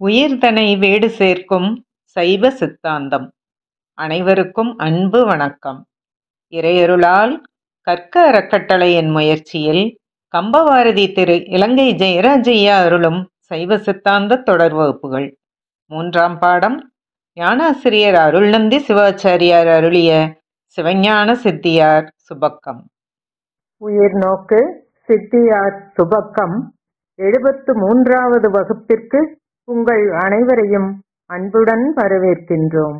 உயிர்தனை வேடு சேர்க்கும் சைவ சித்தாந்தம். அனைவருக்கும் அன்பு வணக்கம். இறையருளால் கற்க அறக்கட்டளை என் முயற்சியில் கம்பவாரதி திரு இலங்கை ஜெயராஜையா அருளும் சைவ சித்தாந்த தொடர் வகுப்புகள். 3ஆம் பாடம் ஞானாசிரியர் அருள்நந்தி சிவாச்சாரியார் அருளிய சிவஞான சித்தியார் சுபக்கம். உயிர் நோக்கு சித்தியார் சுபக்கம் 73வது வகுப்பிற்கு உங்கள் அனைவரையும் அன்புடன் வரவேற்கின்றோம்.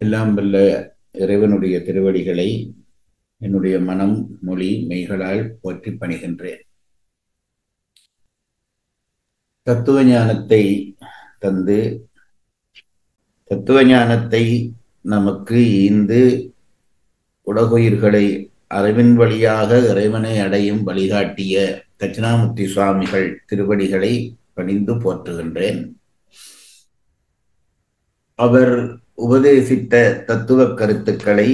எல்லாம் வல்ல இறைவனுடைய திருவடிகளை என்னுடைய மனம், மொழி, மெய்களால் போற்றி பணிகின்றேன். தத்துவ ஞானத்தை தந்து தத்துவ ஞானத்தை நமக்கு ஈந்து உலகுயிர்களை அறிவின் வழியாக இறைவனை அடையும் வழிகாட்டிய தட்சிணாமூர்த்தி சுவாமிகள் திருவடிகளை பணிந்து போற்றுகின்றேன். அவர் உபதேசித்த தத்துவ கருத்துக்களை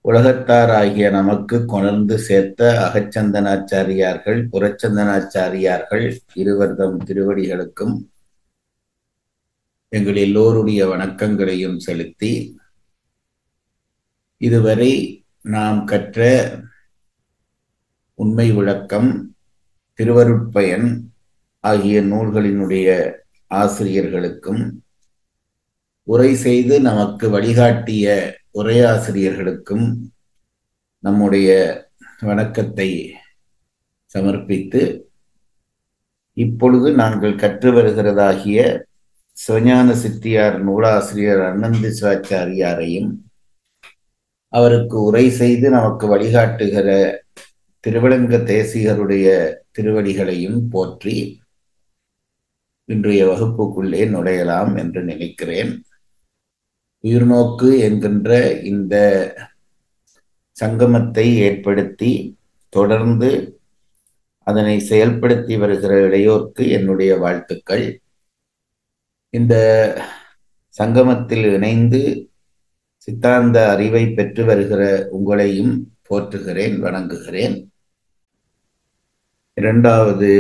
உலகத்தாராகிய நமக்கு கொணர்ந்து சேர்த்த அகச்சந்தனாச்சாரியார்கள், புறச்சந்தனாச்சாரியார்கள் இருவர்தம் திருவடிகளுக்கும் எங்கள் எல்லோருடைய வணக்கங்களையும் செலுத்தி, இதுவரை நாம் கற்ற உண்மை விளக்கம், திருவருட்பயன் ஆகிய நூல்களினுடைய ஆசிரியர்களுக்கும், உரை செய்து நமக்கு வழிகாட்டிய உரையாசிரியர்களுக்கும் நம்முடைய வணக்கத்தை சமர்ப்பித்து, இப்பொழுது நாங்கள் கற்று வருகிறதாகிய சிவஞான சித்தியார் நூலாசிரியர் அருள்நந்தி சிவாச்சாரியாரையும், அவருக்கு உரை செய்து நமக்கு வழிகாட்டுகிற திருவிளங்க தேசிகருடைய திருவடிகளையும் போற்றி இன்றைய வகுப்புக்குள்ளே நுழையலாம் என்று நினைக்கிறேன். உயிர்நோக்கு என்கின்ற இந்த சங்கமத்தை ஏற்படுத்தி தொடர்ந்து அதனை செயல்படுத்தி வருகிற இளையோர்க்கு என்னுடைய வாழ்த்துக்கள். இந்த சங்கமத்தில் இணைந்து சித்தாந்த அறிவை பெற்று வருகிற உங்களையும் போற்றுகிறேன், வணங்குகிறேன். 2வது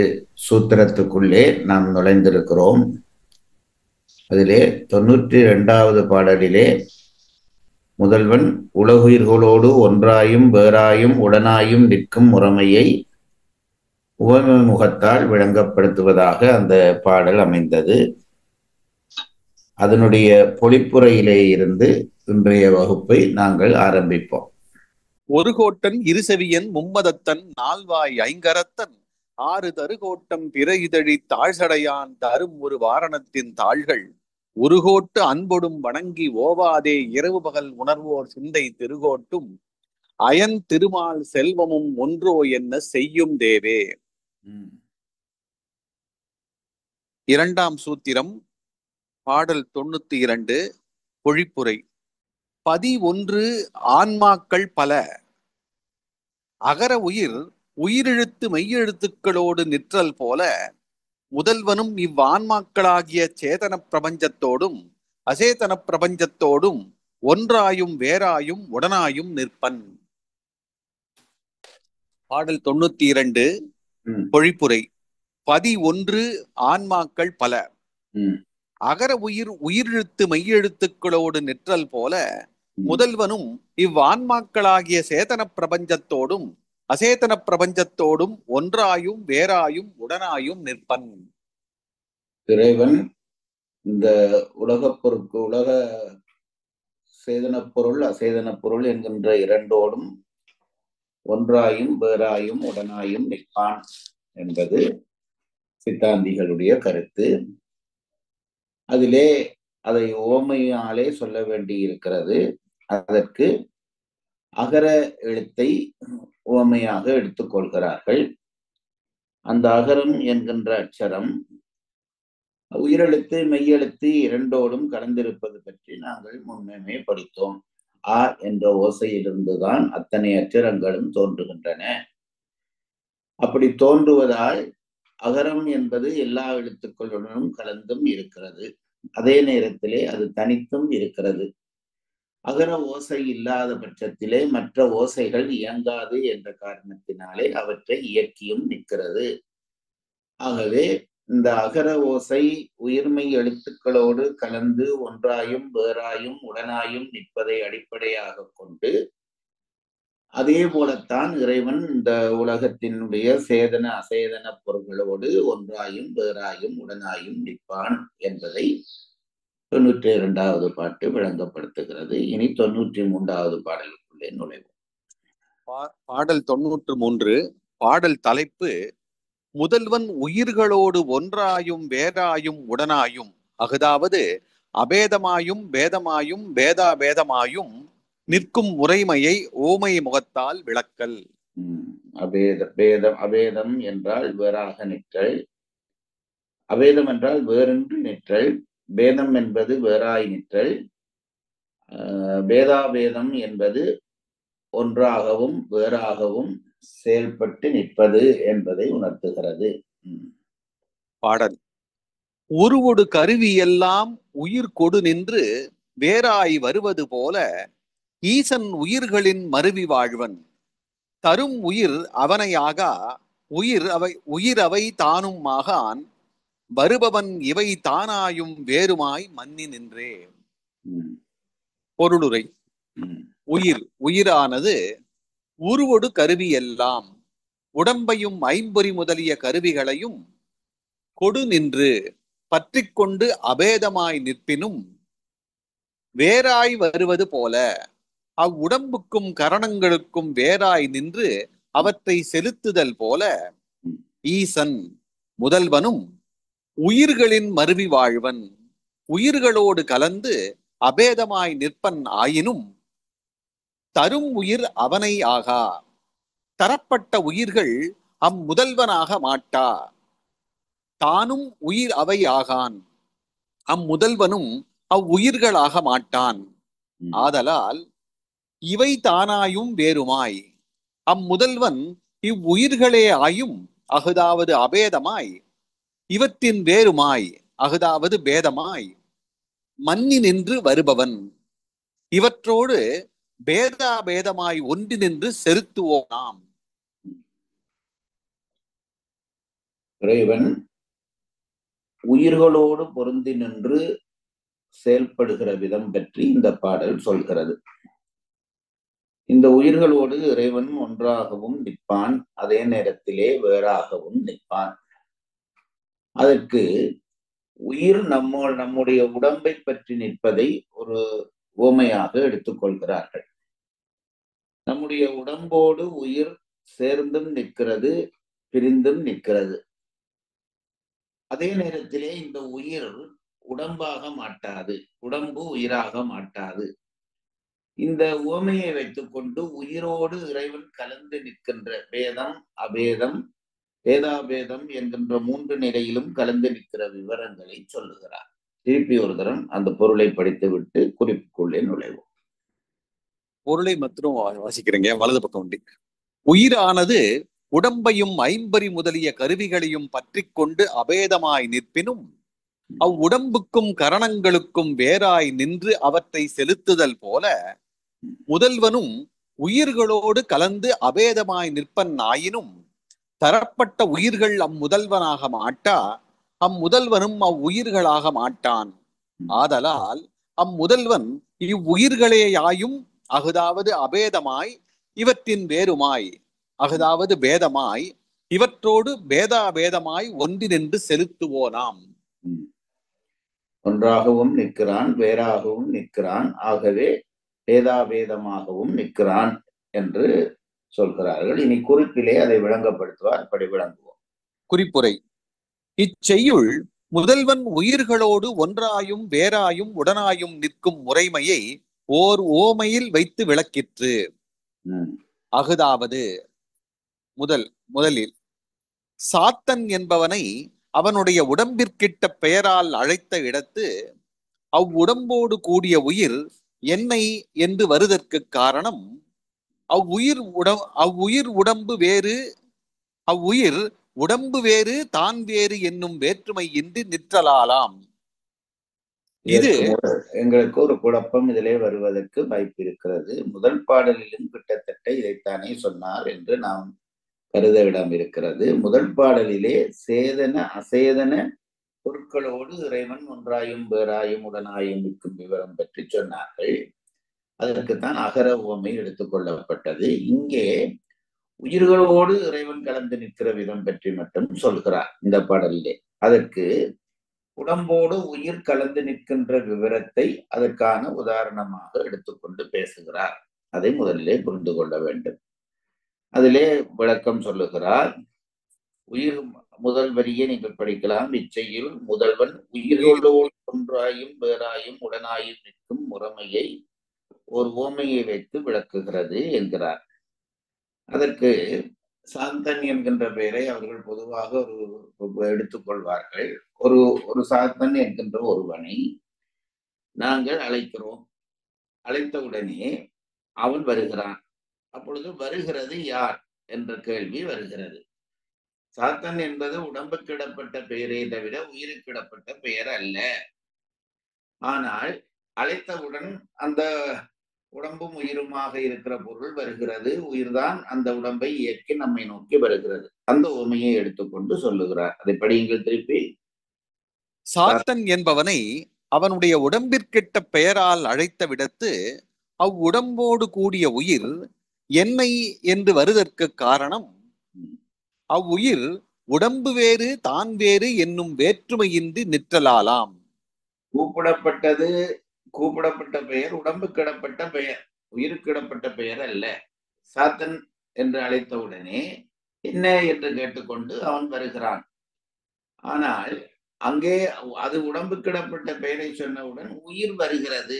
சூத்திரத்துக்குள்ளே நாம் நுழைந்திருக்கிறோம். அதிலே 92வது பாடலிலே முதல்வன் உலகுயிர்களோடு ஒன்றாயும் வேறாயும் உடனாயும் நிற்கும் முறைமையை உவமை முகத்தால் விளங்கப்படுத்துவதாக அந்த பாடல் அமைந்தது. அதனுடைய பொழிப்புரையிலே இருந்து இன்றைய வகுப்பை நாங்கள் ஆரம்பிப்போம். ஒரு கோட்டன் இருசெவியன் மும்மதத்தன் நால்வாய் ஐங்கரத்தன் 6 தருகோட்டம் பிற இதழி தாழ்சடையான் தரும் ஒரு வாரணத்தின் தாள்கள் உருகோட்டு அன்பொடும் வணங்கி ஓவாதே இரவு பகல் உணர்வோர் சிந்தை திருகோட்டும் அயன் திருமால் செல்வமும் ஒன்றோ என்ன செய்யும் தேவே. 2ஆம் சூத்திரம், பாடல் 92, பொழிப்புரை. 11 ஆன்மாக்கள் பல, அகர உயிர் உயிரெழுத்து மெய்யெழுத்துக்களோடு நிற்றல் போல முதல்வனும் இவ்வான்மாக்களாகிய சேதன பிரபஞ்சத்தோடும் அசேதன பிரபஞ்சத்தோடும் ஒன்றாயும் வேறாயும் உடனாயும் நிற்பன். பாடல் 92, பொழிப்புரை. 11 ஆன்மாக்கள் பல, அகர உயிர் உயிரெழுத்து மெய்யெழுத்துக்களோடு நிற்றல் போல முதல்வனும் இவ்வான்மாக்களாகிய சேதன பிரபஞ்சத்தோடும் அசேதன பிரபஞ்சத்தோடும் ஒன்றாயும் வேறாயும் உடனாயும் நிற்பன். இறைவன் இந்த உலகப் பொருட்கு உலக சேதன பொருள் அசேதன பொருள் என்கின்ற இரண்டோடும் ஒன்றாயும் வேறாயும் உடனாயும் நிற்பான் என்பது சித்தாந்திகளுடைய கருத்து. அதிலே அதை உவமையாலே சொல்ல வேண்டி இருக்கிறது. அதற்கு அகர எழுத்தை உவமையாக எடுத்துக்கொள்கிறார்கள். அந்த அகரம் என்கின்ற அட்சரம் உயிரெழுத்து மெய்யெழுத்து இரண்டோடும் கலந்திருப்பது பற்றி நாங்கள் முன்னமே படித்தோம். ஆ என்ற ஓசையிலிருந்துதான் அத்தனை அச்சரங்களும் தோன்றுகின்றன. அப்படி தோன்றுவதால் அகரம் என்பது எல்லா எழுத்துக்களுடனும் கலந்தும் இருக்கிறது. அதே நேரத்திலே அது தனித்தும் இருக்கிறது. அகர ஓசை இல்லாத பட்சத்திலே மற்ற ஓசைகள் இயங்காது என்ற காரணத்தினாலே அவற்றை இயக்கியும் நிற்கிறது. ஆகவே இந்த அகர ஓசை உயிர்மை எழுத்துக்களோடு கலந்து ஒன்றாயும் வேறாயும் உடனாயும் நிற்பதை அடிப்படையாக கொண்டு அதே போலத்தான் இறைவன் இந்த உலகத்தினுடைய சேதன அசேதன பொருள்களோடு ஒன்றாயும் வேறாயும் உடனாயும் நிற்பான் என்பதை 92வது பாட்டு விளங்கப்படுத்துகிறது. இனி 93வது பாடலுக்குள்ளே நுழைவோம். பாடல் 93 பாடல் தலைப்பு முதல்வன் உயிர்களோடு ஒன்றாயும் வேறாயும் உடனாயும் அதாவது அபேதமாயும் பேதமாயும் பேதாபேதமாயும் நிற்கும் முறைமையை ஓமை முகத்தால் விளக்கல். அபேதம் என்றால் வேறாக நிற்றல், அபேதம் என்றால் வேறென்று நிற்றல், பேதம் என்பது வேறாய் நிற்றல், பேதாபேதம் என்பது ஒன்றாகவும் வேறாகவும் செயல்பட்டு நிற்பது என்பதை உணர்த்துகிறது. பாடல் உருவொடு கருவி எல்லாம் உயிர் கொடு நின்று வேறாய் வருவது போல ஈசன் உயிர்களின் மருவி வாழ்வன் தரும் உயிர் அவனையாகா உயிர் அவை தானும் ஆகான் வருபவன் இவை தானாயும் வேறுமாய் மன்னி நின்றே. பொருளுரை உயிரானது உருவொடு கருவி எல்லாம் உடம்பையும் ஐம்பொறி முதலிய கருவிகளையும் கொடு நின்று பற்றி கொண்டு அபேதமாய் நிற்பினும் வேறாய் வருவது போல அவ்வுடம்புக்கும் கரணங்களுக்கும் வேறாய் நின்று அவற்றை செலுத்துதல் போல ஈசன் முதல்வனும் உயிர்களின் மருவி வாழ்வன் உயிர்களோடு கலந்து அபேதமாய் நிற்பன் ஆயினும் தரும் உயிர் அவனை ஆகா தரப்பட்ட உயிர்கள் அம்முதல்வனாக மாட்டா தானும் உயிர் அவை ஆகான் அம்முதல்வனும் அவ்வுயிர்களாக மாட்டான் ஆதலால் இவை தானாயும் வேறுமாய் அம்முதல்வன் இவ்வுயிர்களே ஆயும் அகுதாவது அபேதமாய் இவற்றின் வேறுமாய் அகுதாவது பேதமாய் மன்னி நின்று வருபவன் இவற்றோடு பேதாபேதமாய் ஒன்றி நின்று செலுத்துவோனாம். இறைவன் உயிர்களோடு பொருந்தி நின்று செயல்படுகிற விதம் பற்றி இந்த பாடல் சொல்கிறது. இந்த உயிர்களோடு இறைவன் ஒன்றாகவும் நிற்பான், அதே நேரத்திலே வேறாகவும் நிற்பான். அதற்கு உயிர் நம்முடைய உடம்பை பற்றி நிற்பதை ஒரு உவமையாக எடுத்துக்கொள்கிறார்கள். நம்முடைய உடம்போடு உயிர் சேர்ந்தும் நிற்கிறது, பிரிந்தும் நிற்கிறது. அதே நேரத்திலே இந்த உயிர் உடம்பாக மாட்டாது, உடம்பு உயிராக மாட்டாது. இந்த உவமையை வைத்துக்கொண்டு உயிரோடு இறைவன் கலந்து நிற்கின்ற பேதம் அபேதம் பேதாபேதம் என்கின்ற 3 நிலையிலும் கலந்து நிற்கிற விவரங்களை சொல்லுகிறார். திருப்பி ஒரு தரம் அந்த பொருளை படித்துவிட்டு குறிப்புக்குள்ளே நுழைவோம். பொருளை மற்றும் வாசிக்கிறீங்க. வலது பக்கம் உண்டு. உயிரானது உடம்பையும் ஐம்பரி முதலிய கருவிகளையும் பற்றி கொண்டு அபேதமாய் நிற்பினும் அவ்வுடம்புக்கும் கரணங்களுக்கும் வேறாய் நின்று அவற்றை செலுத்துதல் போல முதல்வனும் உயிர்களோடு கலந்து அபேதமாய் நிற்பன் ஆயினும் தரப்பட்ட உயிர்கள் அம்முதல்வனாக மாட்டா அம்முதல்வனும் அவ்வுயிர்களாக மாட்டான். ஆதலால் அம்முதல்வன் இவ்வுயிர்களேயாயும் அகுதாவது அபேதமாய் இவற்றின் வேறுமாய் அகுதாவது பேதமாய் இவற்றோடு பேதாபேதமாய் ஒன்றி நின்று செலுத்துவோனாம். ஒன்றாகவும் நிற்கிறான், வேறாகவும் நிற்கிறான், ஆகவே பேதாபேதமாகவும் நிற்கிறான் என்று சொல்கிறார்கள். இனி குறிப்பிலே அதை விளங்கப்படுத்துவார். அப்படி விளங்குவோம். குறிப்புரை இச்செய்யுள் முதல்வன் உயிர்களோடு ஒன்றாயும் வேறாயும் உடனாயும் நிற்கும் முறைமையை ஓர் ஓமையில் வைத்து விளக்கிற்று. அகுதாவது முதலில் சாத்தன் என்பவனை அவனுடைய உடம்பிற்கிட்ட பெயரால் அழைத்த இடத்து அவ்வுடம்போடு கூடிய உயிர் என்னை என்று வருதற்கு காரணம் அவ்வுயிர் உடம்பு வேறு தான் வேறு என்னும் வேற்றுமை இன்றி நிற்றலாலாம். இது எங்களுக்கு ஒரு குழப்பம் இதிலே வருவதற்கு வாய்ப்பு இருக்கிறது. முதல் பாடலிலும் கிட்டத்தட்ட இதைத்தானே சொன்னார் என்று நாம் கருத இடம் இருக்கிறது. முதல் பாடலிலே சேதன அசேதன பொருட்களோடு இறைவன் ஒன்றாயும் வேறாயும் உடனாயும் நிற்கும் விவரம் பற்றி சொன்னார்கள். அதற்குத்தான் அகர உவமை எடுத்துக் கொள்ளப்பட்டது. இங்கே உயிர்களோடு இறைவன் கலந்து நிற்கிற விதம் பற்றி மட்டும் சொல்கிறார் இந்த பாடலிலே. அதற்கு உடம்போடு உயிர் கலந்து நிற்கின்ற விவரத்தை அதற்கான உதாரணமாக எடுத்துக்கொண்டு பேசுகிறார். அதை முதலிலே புரிந்து கொள்ள வேண்டும். அதிலே விளக்கம் சொல்லுகிறார். உயிர் முதல் வரியை நீங்கள் படிக்கலாம். இச்சையில் முதல்வன் உயிர்களோடு ஒன்றாயும் வேறாயும் உடனாயும் நிற்கும் முறைமையை ஒரு உவமையை வைத்து விளக்குகிறது என்கிறார். அதற்கு சாந்தன் என்கின்ற பெயரை அவர்கள் பொதுவாக எடுத்துக்கொள்வார்கள். ஒரு சாந்தன் என்கின்ற ஒருவனை நாங்கள் அழைக்கிறோம். அழைத்தவுடனே அவன் வருகிறான். அப்பொழுது வருகிறது யார் என்ற கேள்வி வருகிறது. சாத்தன் என்பது உடம்புக்கிடப்பட்ட பெயரே தவிர உயிருக்கிடப்பட்ட பெயர் அல்ல. ஆனால் அழைத்தவுடன் அந்த உடம்பும் உயிருமாக இருக்கிற பொருள் வருகிறது. உயிர்தான் அந்த உடம்பை இயக்கி நம்மை நோக்கி வருகிறது. அந்த உண்மையை எடுத்துக்கொண்டு சொல்லுகிறார். அதை படியுங்கள் திருப்பி. சாத்தன் என்பவனை அவனுடைய உடம்பிற்கிட்ட பெயரால் அழைத்த விடத்து அவ்வுடம்போடு கூடிய உயிர் என்னை என்று வருதற்கு காரணம், அவ்வுயிர் உடம்பு வேறு தான் வேறு என்னும் வேற்றுமையின்றி நிற்றலாலாம். கூப்பிடப்பட்ட பெயர் உடம்புக்கிடப்பட்ட பெயர், உயிருக்கிடப்பட்ட பெயர் அல்ல. சாத்தன் என்று அழைத்தவுடனே என்ன என்று கேட்டுக்கொண்டு அவன் வருகிறான். ஆனால் அங்கே அது உடம்புக்கிடப்பட்ட பெயரை சொன்னவுடன் உயிர் வருகிறது.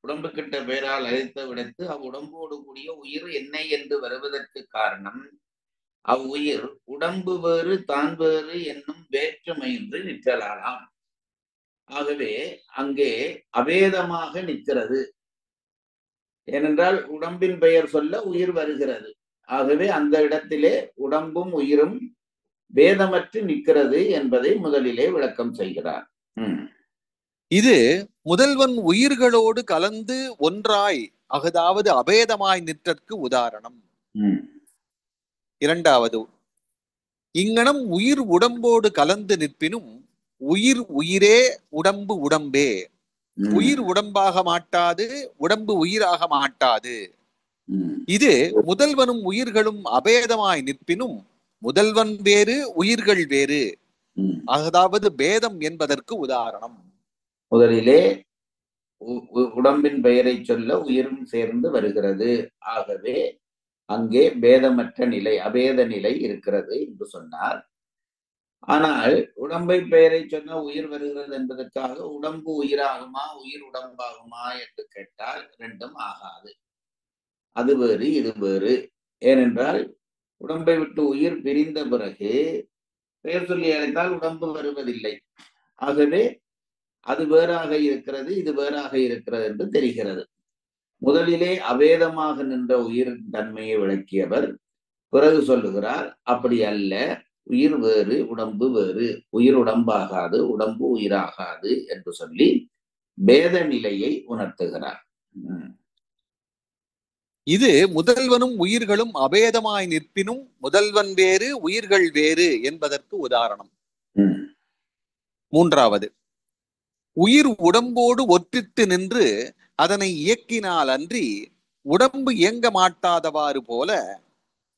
உடம்புக்கிட்ட பெயரால் அழைத்த விடத்து அவ்வுடம்போடு கூடிய உயிர் என்னை என்று வருவதற்கு காரணம், அவ்வுயிர் உடம்பு வேறு தான் வேறு என்னும் வேற்றுமையின்றி நிற்றலாலாம். ஆகவே அங்கே அபேதமாக நிற்கிறது. ஏனென்றால் உடம்பின் பெயர் சொல்ல உயிர் வருகிறது. ஆகவே அந்த இடத்திலே உடம்பும் உயிரும் பேதமற்று நிற்கிறது என்பதை முதலிலே விளக்கம் செய்கிறார். இது முதல்வன் உயிர்களோடு கலந்து ஒன்றாய் அதாவது அபேதமாய் நிற்றற்கு உதாரணம். இரண்டாவது, இங்கனம் உயிர் உடம்போடு கலந்து நிற்பினும் உயிர் உயிரே உடம்பு உடம்பே. உயிர் உடம்பாக மாட்டாது, உடம்பு உயிராக மாட்டாது. இது முதல்வனும் உயிர்களும் அபேதமாய் நிற்பினும் முதல்வன் வேறு உயிர்கள் வேறு, அதாவது பேதம் என்பதற்கு உதாரணம். முதலிலே உடம்பின் பெயரை சொல்ல உயிரும் சேர்ந்து வருகிறது. ஆகவே அங்கே பேதமற்ற நிலை, அபேத நிலை இருக்கிறது என்று சொன்னார். ஆனால் உடம்பை பெயரை சொன்ன உயிர் வருகிறது என்பதற்காக உடம்பு உயிராகுமா உயிர் உடம்பாகுமா என்று கேட்டால் ரெண்டும் ஆகாது. அது வேறு இது வேறு. ஏனென்றால் உடம்பை விட்டு உயிர் பிரிந்த பிறகு பெயர் சொல்லி அழைத்தால் உடம்பு வருவதில்லை. ஆகவே அது வேறாக இருக்கிறது, இது வேறாக இருக்கிறது என்று தெரிகிறது. முதலிலே அபேதமாக நின்ற உயிர் தன்மையை விளக்கியவர் பிறகு சொல்லுகிறார், அப்படி அல்ல, உயிர் வேறு உடம்பு வேறு, உயிர் உடம்பாகாது உடம்பு உயிராகாது என்று சொல்லி பேத நிலையை உணர்த்துகிறார். இது முதல்வனும் உயிர்களும் அபேதமாய் நிற்பினும் முதல்வன் வேறு உயிர்கள் வேறு என்பதற்கு உதாரணம். மூன்றாவது, உயிர் உடம்போடு ஒற்றித்து நின்று அதனை இயக்கினால் அன்றி உடம்பு இயங்க மாட்டாதவாறு போல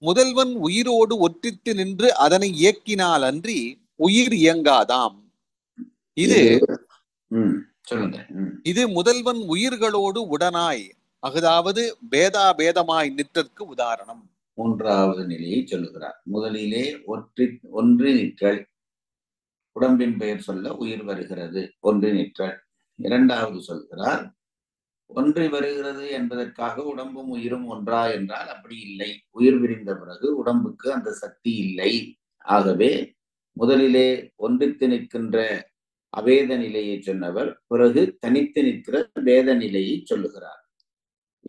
முதல்வன் உயிரோடு ஒற்றித்து நின்று அதனை இயக்கினால் அன்றி உயிர் இயங்காதாம். இது முதல்வன் உயிர்களோடு உடனாய் அதாவது பேதாபேதமாய் நிற்றற்கு உதாரணம். மூன்றாவது நிலையை சொல்லுகிறார். முதலிலே ஒன்றி நிற்றல், உடம்பின் பெயர் சொல்ல உயிர் வருகிறது, ஒன்றி நிற்றல். இரண்டாவது சொல்கிறார், ஒன்றி வருகிறது என்பதற்காக உடம்பும் உயிரும் ஒன்றா என்றால் அப்படி இல்லை. உயிர் விரிந்த பிறகு உடம்புக்கு அந்த சக்தி இல்லை. ஆகவே முதலிலே ஒன்றித்து நிற்கின்ற அபேத நிலையை சொன்னவர் பிறகு தனித்து நிற்கிற பேத நிலையை சொல்லுகிறார்.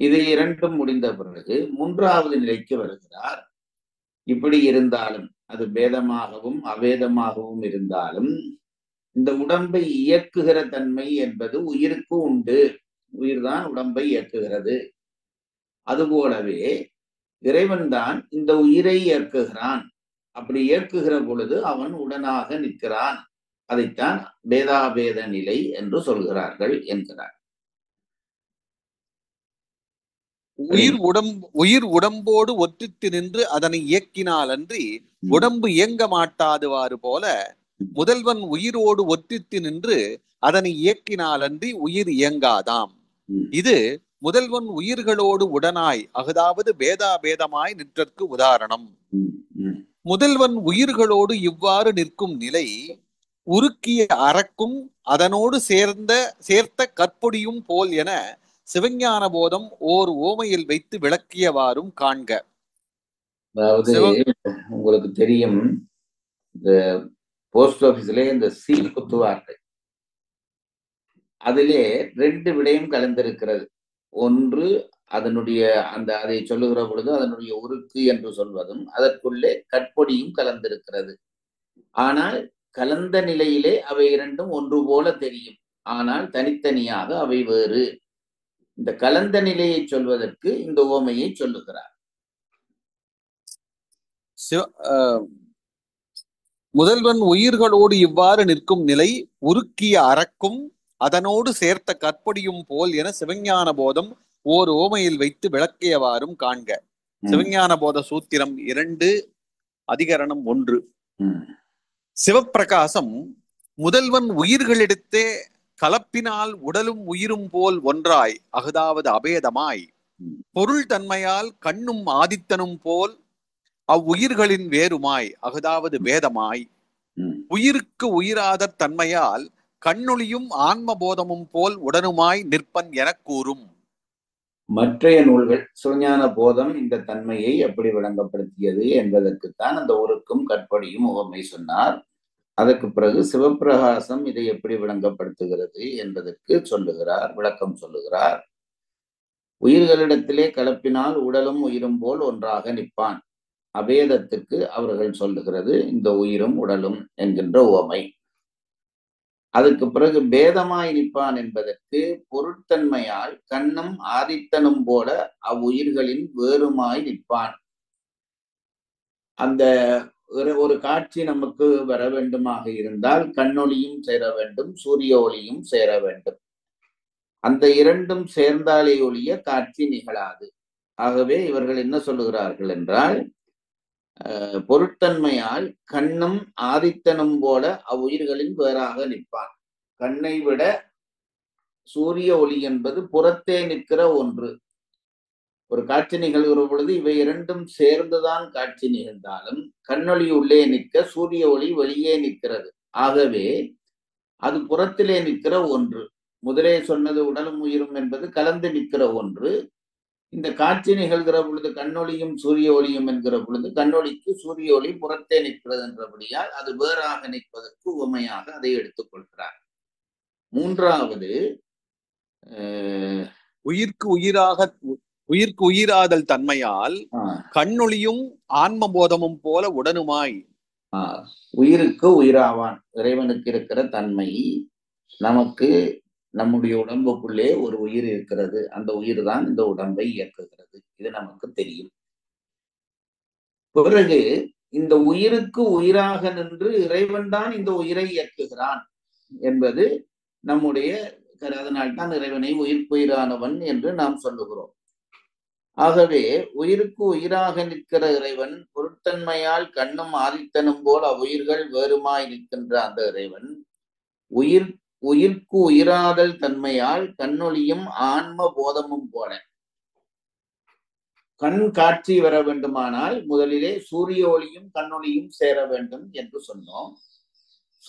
இது இரண்டும் முடிந்த பிறகு மூன்றாவது நிலைக்கு வருகிறார். இப்படி இருந்தாலும், அது பேதமாகவும் அபேதமாகவும் இருந்தாலும், இந்த உடம்பை இயக்குகிற தன்மை என்பது உயிருக்கு உண்டு. உயிர்தான் உடம்பை இயக்குகிறது. அதுபோலவே இறைவன் தான் இந்த உயிரை இயக்குகிறான். அப்படி இயக்குகிற பொழுது அவன் உடனாக நிற்கிறான். அதைத்தான் பேதாபேத நிலை என்று சொல்கிறார்கள் என்கிறார். உயிர் உடம்போடு ஒற்றித்து நின்று அதனை இயக்கினால் அன்றி உடம்பு இயங்க மாட்டாதுவாறு போல முதல்வன் உயிரோடு ஒற்றித்து நின்று அதனை இயக்கினால் அன்றி உயிர் இயங்காதாம். இது முதல்வன் உயிர்களோடு உடனாய் அதாவது பேதாபேதமாய் நிற்றற்கு உதாரணம். முதல்வன் உயிர்களோடு இவ்வாறு நிற்கும் நிலை உருக்கிய அரக்கும் அதனோடு சேர்த்த கற்பொடியும் போல் என சிவஞான போதம் ஓர் ஓமையில் வைத்து விளக்கியவாறும் காண்க. அதாவது உங்களுக்கு தெரியும், இந்த போஸ்ட் ஆபீஸ்ல இந்த சீல் குத்துவார்கள், அதிலே 2 விடயம் கலந்திருக்கிறது. ஒன்று அதனுடைய அதை சொல்லுகிற பொழுது அதனுடைய உருக்கு என்று சொல்வதும் அதற்குள்ளே கற்பொடியும் கலந்திருக்கிறது. ஆனால் கலந்த நிலையிலே அவை இரண்டும் ஒன்று போல தெரியும், ஆனால் தனித்தனியாக அவை வேறு. இந்த கலந்த நிலையை சொல்வதற்கு இந்த உவமையை சொல்லுகிறார். முதல்வன் உயிர்களோடு இவ்வாறு நிற்கும் நிலை உருக்கிய அரக்கும் அதனோடு சேர்த்த கற்பொடியும் போல் என சிவஞான போதம் ஓர் ஓமையில் வைத்து விளக்கியவாறும் காண்க. சிவஞான போத சூத்திரம் 2 அதிகரணம் 1. சிவப்பிரகாசம் முதல்வன் உயிர்களிடத்தே கலப்பினால் உடலும் உயிரும் போல் ஒன்றாய் அதாவது அபேதமாய் பொருள் தன்மையால் கண்ணும் ஆதித்தனும் போல் அவ்வுயிர்களின் வேறுமாய் அதாவது வேதமாய் உயிருக்கு உயிராத தன்மையால் கண்ணொளியும் ஆன்ம போதமும் போல் உடனுமாய் நிற்பன் என கூறும். மற்றைய நூல்கள் சிவஞான போதம் இந்த தன்மையை எப்படி விளங்கப்படுத்தியது என்பதற்குத்தான் அந்த உருக்கும் கற்படியும் உவமை சொன்னார். அதற்கு பிறகு சிவப்பிரகாசம் இதை எப்படி விளங்கப்படுத்துகிறது என்பதற்கு சொல்லுகிறார், விளக்கம் சொல்லுகிறார். உயிர்களிடத்திலே கலப்பினால் உடலும் உயிரும் போல் ஒன்றாக நிற்பான். அபேதத்துக்கு அவர்கள் சொல்லுகிறது இந்த உயிரும் உடலும் என்கின்ற உவமை. அதுக்கு பிறகு பேதமாய் நிற்பான் என்பதற்கு பொருட்தன்மையால் கண்ணும் ஆதித்தனும் போல அவ்வுயிர்களின் வேறுமாய் நிற்பான். அந்த ஒரு காட்சி நமக்கு வர வேண்டுமாக இருந்தால் கண்ணொளியும் சேர வேண்டும், சூரிய ஒளியும் சேர வேண்டும். அந்த இரண்டும் சேர்ந்தாலே ஒழிய காட்சி நிகழாது. ஆகவே இவர்கள் என்ன சொல்லுகிறார்கள் என்றால், பொருட்தன்மையால் கண்ணும் ஆதித்தனும் போல அவ்வுயிர்களின் வேறாக நிற்பான். கண்ணை விட சூரிய ஒளி என்பது புறத்தே நிற்கிற ஒன்று. ஒரு காட்சி நிகழ்கிற பொழுது இவை இரண்டும் சேர்ந்துதான் காட்சி நிகழ்ந்தாலும் கண்ணொளி உள்ளே நிற்க சூரிய ஒளி வெளியே நிற்கிறது. ஆகவே அது புறத்திலே நிற்கிற ஒன்று. முதலே சொன்னது உடலும் உயிரும் என்பது கலந்து நிற்கிற ஒன்று. இந்த காட்சி நிகழ்கிற பொழுது கண்ணொளியும் சூரிய ஒளியும் என்கிற பொழுது கண்ணொளிக்கு சூரிய ஒளி புறத்தே நிற்கிறது என்றபடியால் அது வேறாக நிற்பதற்கு உவமையாக அதை எடுத்துக்கொள்கிறார். மூன்றாவது, உயிர்க்கு உயிராதல் தன்மையால் கண்ணொளியும் ஆன்ம போதமும் போல உடனுமாய். உயிருக்கு உயிராவான். இறைவனுக்கு இருக்கிற தன்மை நமக்கு நம்முடைய உடம்புக்குள்ளே ஒரு உயிர் இருக்கிறது. அந்த உயிர் தான் இந்த உடம்பை இயக்குகிறது. இது நமக்கு தெரியும். பிறகு இந்த உயிருக்கு உயிராக நின்று இறைவன் தான் இந்த உயிரை இயக்குகிறான் என்பது நம்முடைய, அதனால்தான் இறைவனை உயிர்க்குயிரானவன் என்று நாம் சொல்லுகிறோம். ஆகவே உயிருக்கு உயிராக நிற்கிற இறைவன் பொருட்தன்மையால் கண்ணும் ஆதித்தனும் போல் அவ்வுயிர்கள் வேறுமாய் நிற்கின்ற அந்த இறைவன் உயிர்க்கு உயிராதல் தன்மையால் கண்ணொளியும் ஆன்ம போதமும் போல. கண் காட்சி வர வேண்டுமானால் முதலிலே சூரிய ஒளியும் கண்ணொளியும் சேர வேண்டும் என்று சொன்னோம்.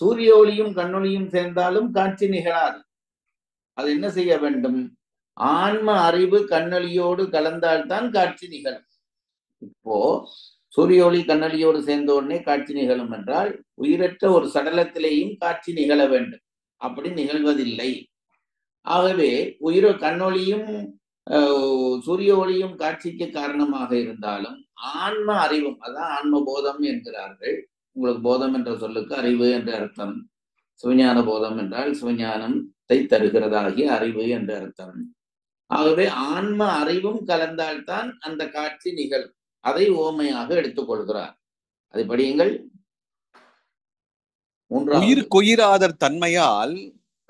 சூரிய ஒளியும் கண்ணொளியும் சேர்ந்தாலும் காட்சி நிகழாது. அது என்ன செய்ய வேண்டும்? ஆன்ம அறிவு கண்ணொளியோடு கலந்தால்தான் காட்சி நிகழும். இப்போ சூரிய ஒளி கண்ணொளியோடு சேர்ந்த உடனே காட்சி நிகழும் என்றால் உயிரற்ற ஒரு சடலத்திலேயும் காட்சி நிகழ வேண்டும். அப்படி நிகழ்வதில்லை. ஆகவே கண்ணொளியும் சூரிய ஒளியும் காட்சிக்கு காரணமாக இருந்தாலும் ஆன்ம அறிவும், அதான் ஆன்ம போதம் என்கிறார்கள். உங்களுக்கு போதம் என்ற சொல்லுக்கு அறிவு என்ற அர்த்தம். சிவஞான போதம் என்றால் சிவஞானத்தை தருகிறதாகிய அறிவு என்ற அர்த்தம். ஆகவே ஆன்ம அறிவும் கலந்தால்தான் அந்த காட்சி நிகழும். அதை உவமையாக எடுத்துக்கொள்கிறார். அதை படியுங்கள். மூன்றாவது, உயிர்க்குயிராதர் தன்மையால்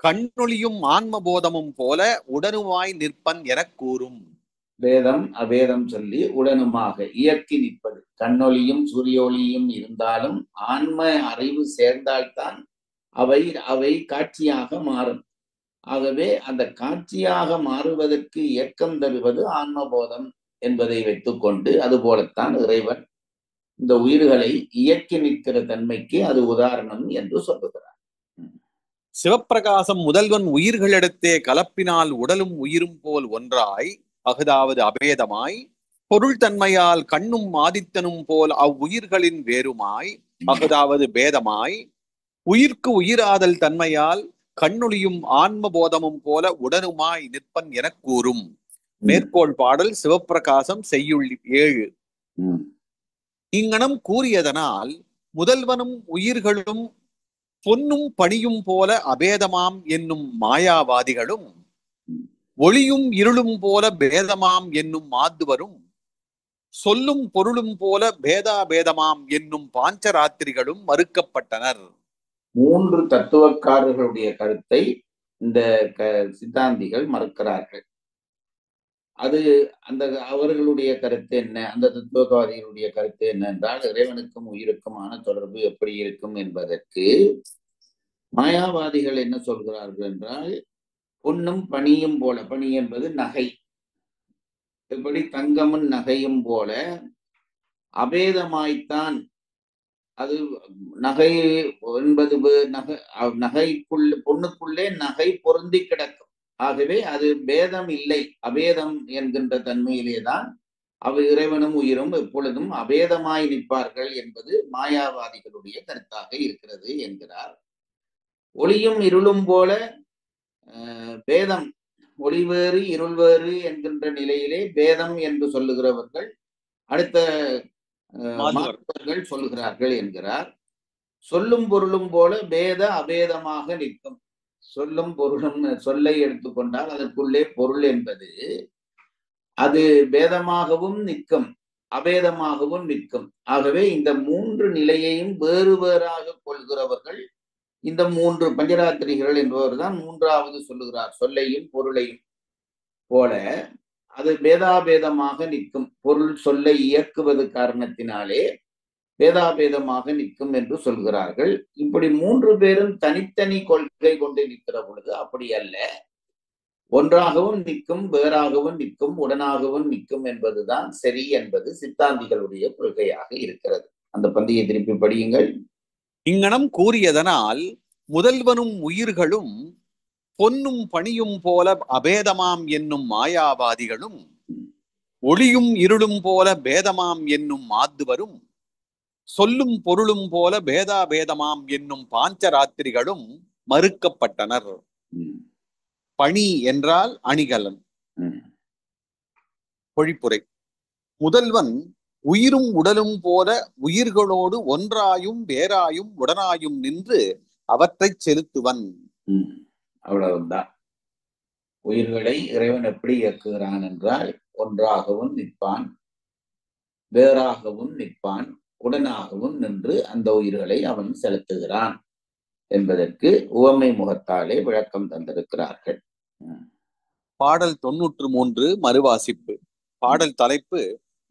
கண்ணொளியும் ஆன்மபோதமும் போல உடனுமாய் நிற்பன் எனக் கூறும். வேதம் அவேதம் சொல்லி உடனுமாக இயக்கி நிற்பது. கண்ணொளியும் சூரிய ஒளியும் இருந்தாலும் ஆன்ம அறிவு சேர்ந்தால்தான் அவை காட்சியாக மாறும். ஆகவே அந்த காட்சியாக மாறுவதற்கு இயக்கம் தருவது ஆன்மபோதம் என்பதை வைத்துக்கொண்டு, அதுபோலத்தான் இறைவன் இந்த உயிர்களை இயக்கி நிற்கிற தன்மைக்கு அது உதாரணம் என்று சொல்லுகிறார். சிவப்பிரகாசம் முதல்வன் உயிர்களிடத்தே கலப்பினால் உடலும் உயிரும் போல் ஒன்றாய், அஃதாவது அபேதமாய், பொருள் தன்மையால் கண்ணும் ஆதித்தனும் போல் அவ்வுயிர்களின் வேறுமாய், அஃதாவது பேதமாய், உயிர்க்கு உயிராதல் தன்மையால் கண்ணொளியும் ஆன்மபோதமும் போல உடனுமாய் நிற்பன் எனக் கூறும். மேற்கோள் பாடல் சிவப்பிரகாசம் செய்யுள் 7. இங்கனம் கூறியதனால் முதல்வனும் உயிர்களும் பொன்னும் பணியும் போல அபேதமாம் என்னும் மாயாவாதிகளும், ஒளியும் இருளும் போல பேதமாம் என்னும் மாத்துவரும், சொல்லும் பொருளும் போல பேதாபேதமாம் என்னும் பாஞ்சராத்திரிகளும் மறுக்கப்பட்டனர். 3 தத்துவக்காரர்களுடைய கருத்தை இந்த சித்தாந்திகள் மறுக்கிறார்கள். அது அவர்களுடைய கருத்து என்ன? அந்த தத்துவவாதிகளுடைய கருத்து என்ன என்றால், இறைவனுக்கும் உயிருக்குமான தொடர்பு எப்படி இருக்கும் என்பதற்கு மாயாவாதிகள் என்ன சொல்கிறார்கள் என்றால், பொன்னும் பணியும் போல, பணி என்பது நகை, எப்படி தங்கமும் நகையும் போல அபேதமாய்த்தான் அது நகை என்பது நகைக்குள்ள பொண்ணுக்குள்ளே நகை பொருந்தி கிடக்கும். ஆகவே அது பேதம் இல்லை, அபேதம் என்கின்ற தன்மையிலேதான் இறைவனும் உயிரும் எப்பொழுதும் அபேதமாய் நிற்பார்கள் என்பது மாயாவாதிகளுடைய கருத்தாக இருக்கிறது என்கிறார். ஒளியும் இருளும் போல பேதம், ஒளி வேறு இருள் வேறு என்கின்ற நிலையிலே பேதம் என்று சொல்லுகிறவர்கள் அடுத்த மாணவர்கள் சொல்லுகிறார்கள் என்கிறார். சொல்லும் பொருளும் போல பேத அபேதமாக நிற்கும். சொல்லும் பொருளும் சொல்லை எடுத்துக்கொண்டால் அதற்குள்ளே பொருள் என்பது அது பேதமாகவும் நிற்கும், அபேதமாகவும் நிற்கும். ஆகவே இந்த 3 நிலையையும் வேறு வேறாக கொள்கிறவர்கள் இந்த 3 பஞ்சராத்திரிகள் என்பவர்தான் 3வது சொல்லுகிறார். சொல்லையும் பொருளையும் போல அது பேதாபேதமாக நிற்கும். பொருள் சொல்லை இயக்குவது காரணத்தினாலே பேதாபேதமாக நிற்கும் என்று சொல்கிறார்கள். இப்படி 3 பேரும் தனித்தனி கொள்கை கொண்டு நிற்கிற பொழுது அப்படி அல்ல, ஒன்றாகவும் நிற்கும், வேறாகவும் நிற்கும், உடனாகவும் நிற்கும் என்பதுதான் சரி என்பது சித்தாந்திகளுடைய கொள்கையாக இருக்கிறது. அந்த பந்தியை திருப்பி படியுங்கள். இங்கனம் கூறியதனால் முதல்வனும் உயிர்களும் பொன்னும் பணியும் போல அபேதமாம் என்னும் மாயாவாதிகளும், ஒளியும் இருளும் போல பேதமாம் என்னும் மாத்துவரும், சொல்லும் பொருளும் போல பேதாபேதமாம் என்னும் பாஞ்சராத்திரிகளும் மறுக்கப்பட்டனர். பணி என்றால் அணிகலன். பொழிப்புரை. முதல்வன் உயிரும் உடலும் போல உயிர்களோடு ஒன்றாயும் வேறாயும் உடனாயும் நின்று அவற்றை செலுத்துவன். அவ்வளவுதான். உயிர்களை இறைவன் எப்படி இயக்குகிறான் என்றால், ஒன்றாகவும் நிற்பான், வேறாகவும் நிற்பான், உடனாகவும் நின்று அந்த உயிர்களை அவன் செலுத்துகிறான் என்பதற்கு உவமை முகத்தாலே விளக்கம் தந்திருக்கிறார்கள். பாடல் 93 மறுவாசிப்பு. பாடல் தலைப்பு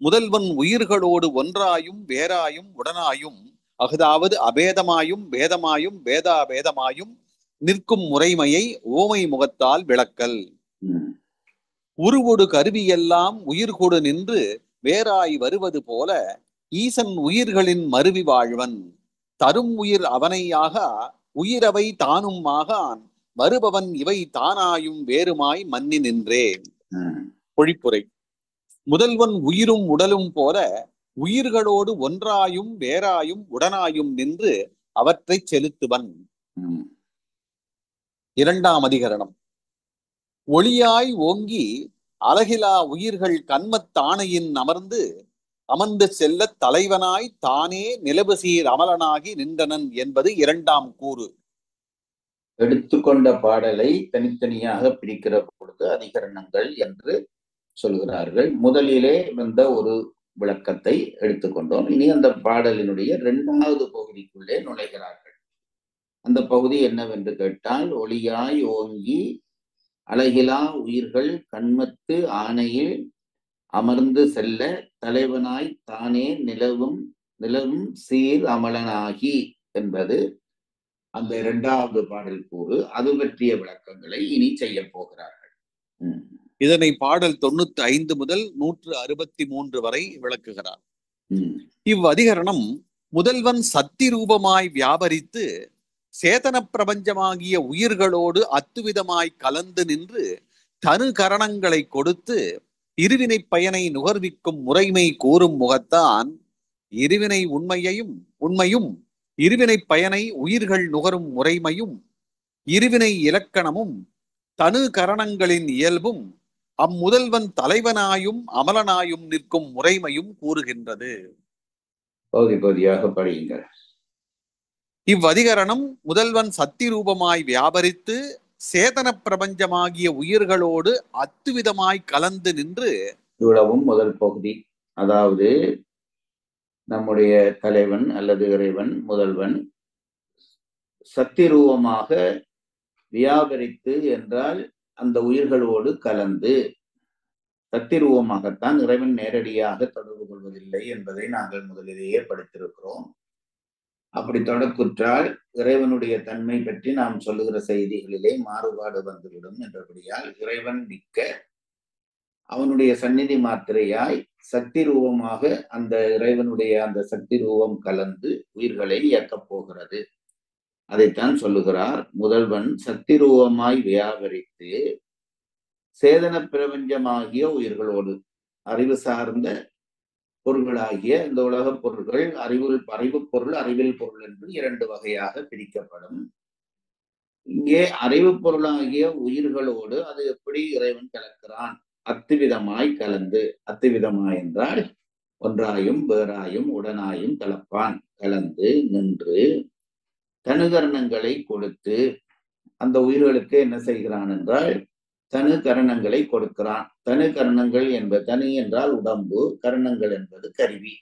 முதல்வன் உயிர்களோடு ஒன்றாயும் வேறாயும் உடனாயும், அதாவது அபேதமாயும் பேதமாயும் பேதாபேதமாயும் நிற்கும் முறைமையை ஓமை முகத்தால் விளக்கல். உருவொடு கருவியெல்லாம் உயிர்கொடு நின்று வேறாய் வருவது போல ஈசன் உயிர்களின் மருவி வாழ்வன். தரும் உயிர் அவனையாக உயிரவை தானும் ஆகான், வருபவன் இவை தானாயும் வேறுமாய் மன்னி நின்றே. பொழிப்புரை. முதல்வன் உயிரும் உடலும் போல உயிர்களோடு ஒன்றாயும் வேறாயும் உடனாயும் நின்று அவற்றை செலுத்துவன். 2ஆம் அதிகரணம். ஒளியாய் ஓங்கி அலகிலா உயிர்கள் கண்மத்தானையின் அமர்ந்து செல்ல தலைவனாய் தானே நிலவு சீர் அமலனாகி நின்றனன் என்பது 2ஆம் கூறு. எடுத்துக்கொண்ட பாடலை தனித்தனியாக பிரிக்கிற பொழுது அதிகரணங்கள் என்று சொல்கிறார்கள். முதலிலே வந்த ஒரு விளக்கத்தை எடுத்துக்கொண்டோம். இனி அந்த பாடலினுடைய 2வது பகுதிக்குள்ளே நுழைகிறார்கள். அந்த பகுதி என்னவென்று கேட்டால், ஒளியாய் ஓங்கி அழகிலா உயிர்கள் கண்மத்து ஆணையில் அமர்ந்து செல்ல தலைவனாய் தானே நிலவும் சீர் அமலனாகி என்பது அந்த 2வது பாடல் கூறு. அது பற்றிய விளக்கங்களை இனி செய்ய போகிறார்கள். இதனை பாடல் 95 முதல் 163 வரை விளக்குகிறார். இவ்வதிகரணம் முதல்வன் சக்தி ரூபமாய் வியாபரித்து சேதன பிரபஞ்சமாகிய உயிர்களோடு அத்துவிதமாய் கலந்து நின்று தனு கரணங்களை கொடுத்து இருவினை பயனை நுகர்விக்கும் முறைமை கூறும் முகத்தான் இருவினை உண்மையும் இருவினை பயனை உயிர்கள் நுகரும் முறைமையும் இருவினை இலக்கணமும் தனு கரணங்களின் இயல்பும் அம்முதல்வன் தலைவனாயும் அமலனாயும் நிற்கும் முறைமையும் கூறுகின்றது. பகுதி பகுதியாக படியுங்கள். இவ்வதிகரணம் முதல்வன் சக்தி ரூபமாய் வியாபரித்து சேதன பிரபஞ்சமாகிய உயிர்களோடு அத்துவிதமாய் கலந்து நின்று, இவ்வளவும் முதல் பகுதி. அதாவது நம்முடைய தலைவன் அல்லது இறைவன் முதல்வன் சக்தி ரூபமாக வியாபரித்து என்றால் அந்த உயிர்களோடு கலந்து, சக்தி ரூபமாகத்தான் இறைவன் நேரடியாக தொடர்பு கொள்வதில்லை என்பதை நாங்கள் முதலிலேயே படித்திருக்கிறோம். அப்படி தொடக்குற்றால் இறைவனுடைய தன்மை பற்றி நாம் சொல்லுகிற செய்திகளிலே மாறுபாடு வந்துவிடும் என்றபடியால் இறைவன் மிக்க அவனுடைய சந்நிதி மாத்திரையாய் சக்தி ரூபமாக அந்த இறைவனுடைய அந்த சக்தி ரூபம் கலந்து உயிர்களை இயக்கப் போகிறது. அதைத்தான் சொல்லுகிறார். முதல்வன் சக்தி ரூபமாய் வியாபரித்து சேதன பிரபஞ்சமாகிய உயிர்களோடு, அறிவு சார்ந்த பொருள்களாகிய இந்த உலக பொருள்கள் அறிவு பொருள் அறிவியல் பொருள் என்று 2 வகையாக பிரிக்கப்படும். இங்கே அறிவு பொருளாகிய உயிர்களோடு அது எப்படி இறைவன் கலக்கிறான்? அத்துவிதமாய் கலந்து, அத்துவிதமாய் என்றால் ஒன்றாயும் வேறாயும் உடனாயும் கலப்பான். கலந்து நின்று தனுகரணங்களை கொடுத்து அந்த உயிர்களுக்கு என்ன செய்கிறான் என்றால் தனு கரணங்களை கொடுக்கிறான். தனு கரணங்கள் என்பது, தனு என்றால் உடம்பு, கரணங்கள் என்பது கருவி.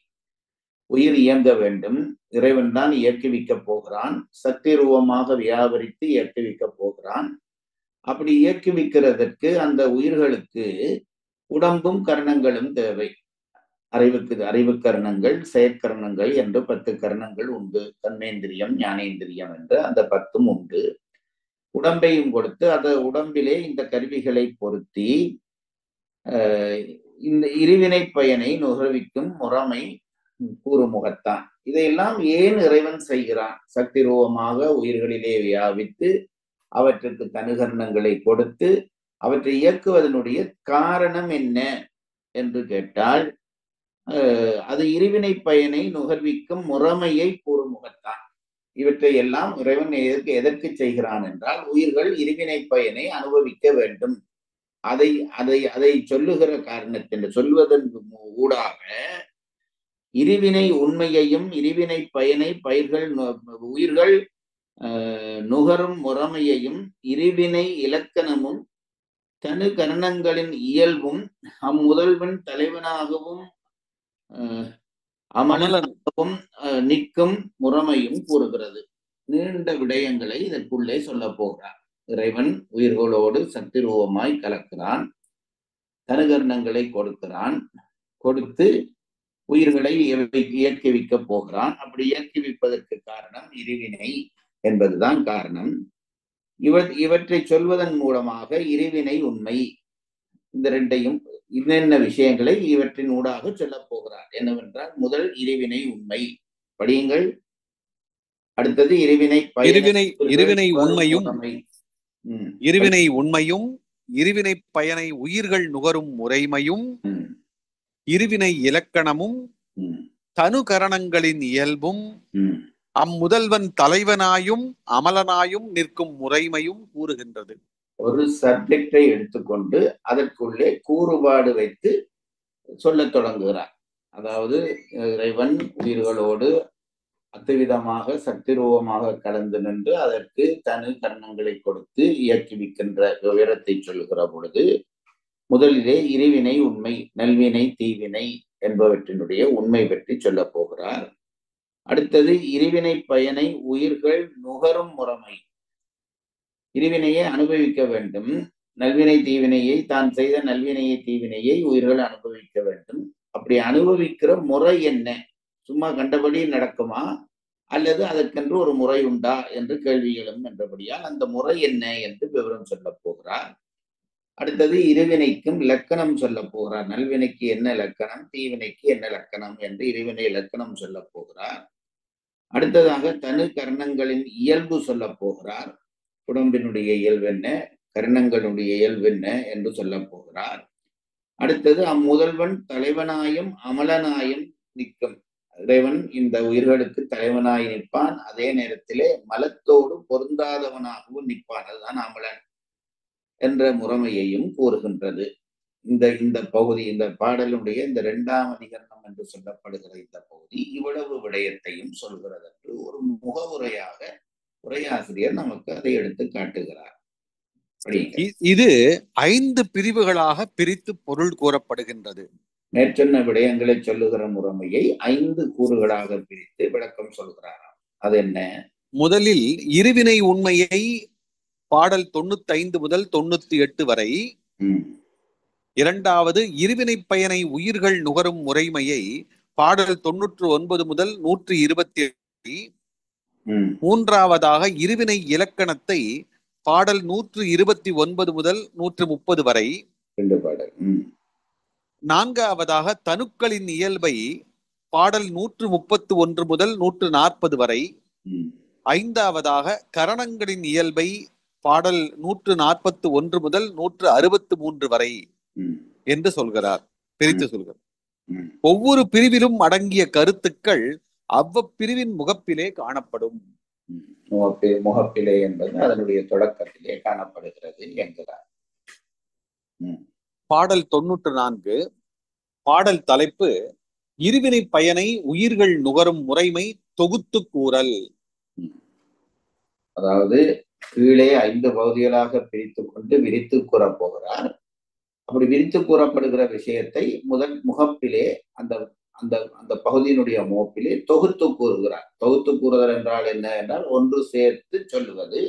உயிர் இயங்க வேண்டும், இறைவன் தான் இயக்குவிக்க போகிறான். சக்தி ரூபமாக வியாபரித்து இயக்குவிக்க போகிறான். அப்படி இயக்குவிக்கிறதற்கு அந்த உயிர்களுக்கு உடம்பும் கரணங்களும் தேவை. அறிவு கரணங்கள், செயற்கரணங்கள் என்று 10 கரணங்கள் உண்டு. கர்மேந்திரியம், ஞானேந்திரியம் என்று அந்த 10 உண்டு. உடம்பையும் கொடுத்து அந்த உடம்பிலே இந்த கருவிகளை பொருத்தி இந்த இருவினை பயனை நுகர்விக்கும் முறைமை கூறுமுகத்தான். இதையெல்லாம் ஏன் இறைவன் செய்கிறான்? சக்தி ரூபமாக உயிர்களிலே வியாபித்து அவற்றுக்கு தனுகரணங்களை கொடுத்து அவற்றை இயக்குவதனுடைய காரணம் என்ன என்று கேட்டால் அது இருவினை பயனை நுகர்விக்கும் முறைமையை கூறுமுகத்தான். இவற்றை எல்லாம் இறைவன் எதற்கு செய்கிறான் என்றால் உயிர்கள் இருவினை பயனை அனுபவிக்க வேண்டும். அதை சொல்லுகிற காரணத்தின் சொல்வதன் ஊடாக இருவினை உண்மையையும் இருவினை பயனை உயிர்கள் நுகரும் முறைமையையும் இருவினை இலக்கணமும் தனு கரணங்களின் இயல்பும் அம்முதல்வன் தலைவனாகவும் அமலனாகவும் நிற்கும் முறைமையும் கூறுகிறது. நீண்ட விடயங்களை இதற்குள்ளே சொல்ல போகிறார். இறைவன் உயிர்களோடு சக்தி ரூபமாய் கலக்கிறான், தனுகரணங்களை கொடுக்கிறான், கொடுத்து உயிர்களை இயக்குவிக்க போகிறான். அப்படி இயக்குவிப்பதற்கு காரணம் இருவினை என்பதுதான் காரணம். இவற்றை சொல்வதன் மூலமாக இருவினை உண்மை இந்த 2ஐயும் என்னென்ன விஷயங்களை இவற்றின் ஊடாக சொல்ல போகிறார் என்னவென்றால், முதல் இருவினை உண்மை படியுங்கள். அடுத்தது இருவினை உண்மையும் இருவினை பயனை உயிர்கள் நுகரும் முறைமையும் இருவினை இலக்கணமும் தனு கரணங்களின் இயல்பும் அம்முதல்வன் தலைவனாயும் அமலனாயும் நிற்கும் முறைமையும் கூறுகின்றது. ஒரு சப்ஜெக்டை எடுத்துக்கொண்டு அதற்குள்ளே கூறுபாடு வைத்து சொல்ல தொடங்குகிறார். அதாவது இறைவன் உயிர்களோடு அத்துவிதமாக சக்தி ரூபமாக கலந்து நின்று அதற்கு தனு கரணங்களை கொடுத்து இயக்குவிக்கின்ற விவரத்தை சொல்லுகிற பொழுது முதலிலே இருவினை உண்மை, நல்வினை தீவினை என்பவற்றினுடைய உண்மை பற்றி சொல்ல போகிறார். அடுத்தது இருவினை பயனை உயிர்கள் நுகரும் முறைமை. இருவினையை அனுபவிக்க வேண்டும். நல்வினை தீவினையை, தான் செய்த நல்வினையை தீவினையை உயிர்கள் அனுபவிக்க வேண்டும். அப்படி அனுபவிக்கிற முறை என்ன? சும்மா கண்டபடி நடக்குமா, அல்லது அதற்கென்று ஒரு முறை உண்டா என்று கேள்வி எழும் என்றபடியால் அந்த முறை என்ன என்று விவரம் சொல்ல போகிறார். அடுத்தது இருவினைக்கும் இலக்கணம் சொல்ல போகிறார். நல்வினைக்கு என்ன இலக்கணம், தீவினைக்கு என்ன இலக்கணம் என்று இருவினை இலக்கணம் சொல்ல போகிறார். அடுத்ததாக தனு கரணங்களின் இயல்பு சொல்ல போகிறார். உடம்பினுடைய இயல்பு என்ன, கரணங்களுடைய இயல்பு என்ன என்று சொல்ல போகிறார். அடுத்தது அம்முதல்வன் தலைவனாயும் அமலனாயும் நிற்கும். இறைவன் இந்த உயிர்களுக்கு தலைவனாய் நிற்பான், அதே நேரத்திலே மலத்தோடு பொருந்தாதவனாகவும் நிற்பான். அதுதான் அமலன் என்ற முறைமையையும் கூறுகின்றது. இந்த பகுதி, இந்த பாடலுடைய இந்த 2ஆம் அதிகரணம் என்று சொல்லப்படுகிற இந்த பகுதி இவ்வளவு விடயத்தையும் சொல்கிறது என்று ஒரு முகவுரையாக உரையாசிரியர் நமக்கு அதை எடுத்து காட்டுகிறார். இது 5 பிரிவுகளாக பிரித்து பொருள் கூறப்படுகின்றது. மேற்சொன்ன விடயங்களை சொல்லுகிற முறைமையை 5 கூறுகளாக பிரித்து விளக்கம் சொல்கிறாராம். அது என்ன? முதலில் இருவினை உண்மையை பாடல் 95 முதல் 98 வரை. இரண்டாவது இருவினை பயனை உயிர்கள் நுகரும் முறைமையை பாடல் 99 முதல் 128. மூன்றாவதாக இருவினை இலக்கணத்தை பாடல் 129 முதல் 130 வரை. நான்காவதாக தனுக்களின் இயல்பை பாடல் 131 முதல் 140 வரை. ஐந்தாவதாக கரணங்களின் இயல்பை பாடல் 141 முதல் 163 வரை என்று சொல்கிறார், பிரித்து சொல்கிறார். ஒவ்வொரு பிரிவிலும் அடங்கிய கருத்துக்கள் அவ்வப்பிரிவின் முகப்பிலே காணப்படும். முகப்பிலே என்பது அதனுடைய தொடக்கத்திலே காணப்படுகிறது என்கிறார். பாடல் 94 பாடல் தலைப்பு இருவினை பயனை உயிர்கள் நுகரும் முறைமை தொகுத்து கூறல். அதாவது கீழே 5 பகுதிகளாக பிரித்து கொண்டு விரித்து கூற போகிறார். அப்படி விரித்து கூறப்படுகிற விஷயத்தை முதல் முகப்பிலே அந்த அந்த அந்த பகுதியினுடைய முகப்பிலே தொகுத்து கூறுகிறார். தொகுத்து கூறுதல் என்றால் என்ன என்றால் ஒன்று சேர்த்து சொல்லுவது.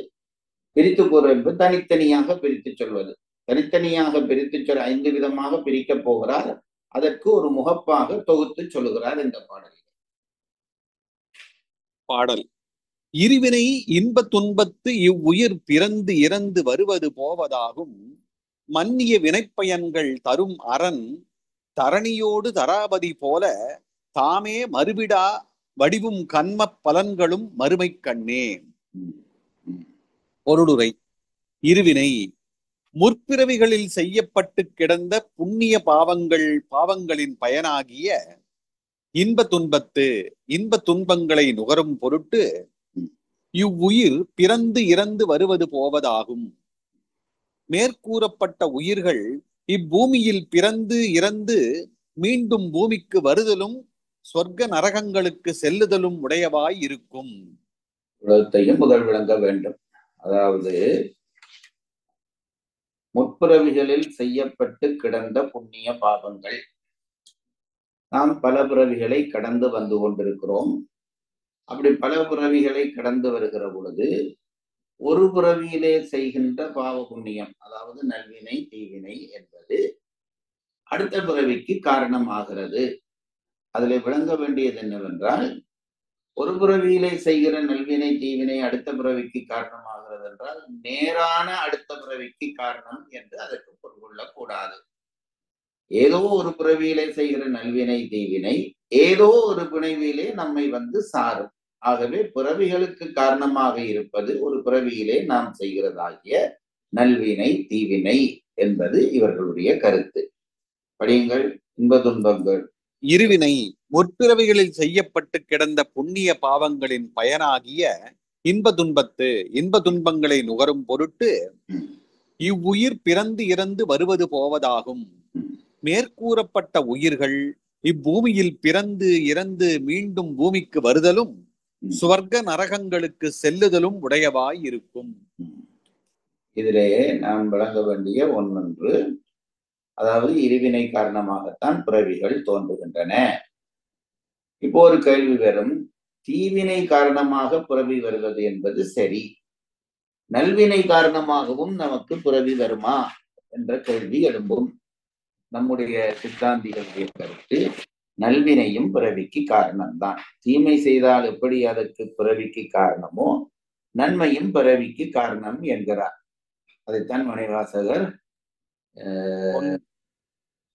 பிரித்து கூறுவது என்பது தனித்தனியாக பிரித்து சொல்வது. தனித்தனியாக பிரித்து 5 விதமாக பிரிக்க போகிறார். அதற்கு ஒரு முகப்பாக தொகுத்து சொல்லுகிறார் இந்த பாடலில். பாடல் இருவினை இன்ப துன்பத்து இவ்வுயிர் பிறந்து இறந்து வருவது போவதாகும். மன்னிய வினைப்பயன்கள் தரும் அரண் தரணியோடு தராபதி போல தாமே மறுவிடா வடிவும் கண்ம பலன்களும் மறுமை கண்ணே. பொருளுரை. இருவினை முற்பிறவிகளில் செய்யப்பட்டு கிடந்த புண்ணிய பாவங்களின் பயனாகிய இன்ப துன்பங்களை நுகரும் பொருட்டு இவ்வுயிர் பிறந்து இறந்து வருவது போவதாகும். மேற்கூறப்பட்ட உயிர்கள் இப்பூமியில் பிறந்து இறந்து மீண்டும் பூமிக்கு வருதலும் சொர்க்க நரகங்களுக்கு செல்லுதலும் உடையவாய் இருக்கும். உலகத்தையும் முதல் விளங்க வேண்டும். அதாவது முற்பிறவிகளில் செய்யப்பட்டு கிடந்த புண்ணிய பாவங்கள். நாம் பல பிறவிகளை கடந்து வந்து கொண்டிருக்கிறோம். அப்படி பல பிறவிகளை கடந்து வருகிற பொழுது ஒரு பிறவியிலே செய்கின்ற பாவ புண்ணியம், அதாவது நல்வினை தீவினை என்பது அடுத்த பிறவிக்கு காரணமாகிறது. அதில் விளங்க வேண்டியது என்னவென்றால், ஒரு பிறவியிலே செய்கிற நல்வினை தீவினை அடுத்த பிறவிக்கு காரணமாகிறது என்றால் நேரான அடுத்த பிறவிக்கு காரணம் என்று அதற்கு பொருள் கொள்ளக்கூடாது. ஏதோ ஒரு பிறவியிலே செய்கிற நல்வினை தீவினை ஏதோ ஒரு பிறவியிலே நம்மை வந்து சாரும். ஆகவே பிறவிகளுக்கு காரணமாக இருப்பது ஒரு பிறவியிலே நாம் செய்கிறதாகிய நல்வினை தீவினை என்பது இவர்களுடைய கருத்து. படியுங்கள். இன்ப துன்பங்கள். இருவினை முற்பிறவிகளில் செய்யப்பட்டு கிடந்த புண்ணிய பாவங்களின் பயனாகிய இன்ப துன்பங்களை நுகரும் பொருட்டு இவ்வுயிர் பிறந்து இறந்து வருவது போவதாகும். மேற்கூறப்பட்ட உயிர்கள் இப்பூமியில் பிறந்து இறந்து மீண்டும் பூமிக்கு வருதலும் சுவர்க்க நரகங்களுக்கு செல்லுதலும் உடையவாய் இருக்கும். இதிலே நாம் விளங்க வேண்டிய ஒன்று, அதாவது இருவினை காரணமாகத்தான் பிறவிகள் தோன்றுகின்றன. இப்போ ஒரு கேள்வி வரும், தீவினை காரணமாக பிறவி வருவது என்பது சரி, நல்வினை காரணமாகவும் நமக்கு பிறவி வருமா என்ற கேள்வி எழும்பும். நம்முடைய சித்தாந்திகளுடைய கருத்து, நல்வினையும் பிறவிக்கு காரணம்தான். தீமை செய்தால் எப்படி அதற்கு பிறவிக்கு காரணமோ, நன்மையும் பிறவிக்கு காரணம் என்கிறார். அதைத்தான் மணிவாசகர்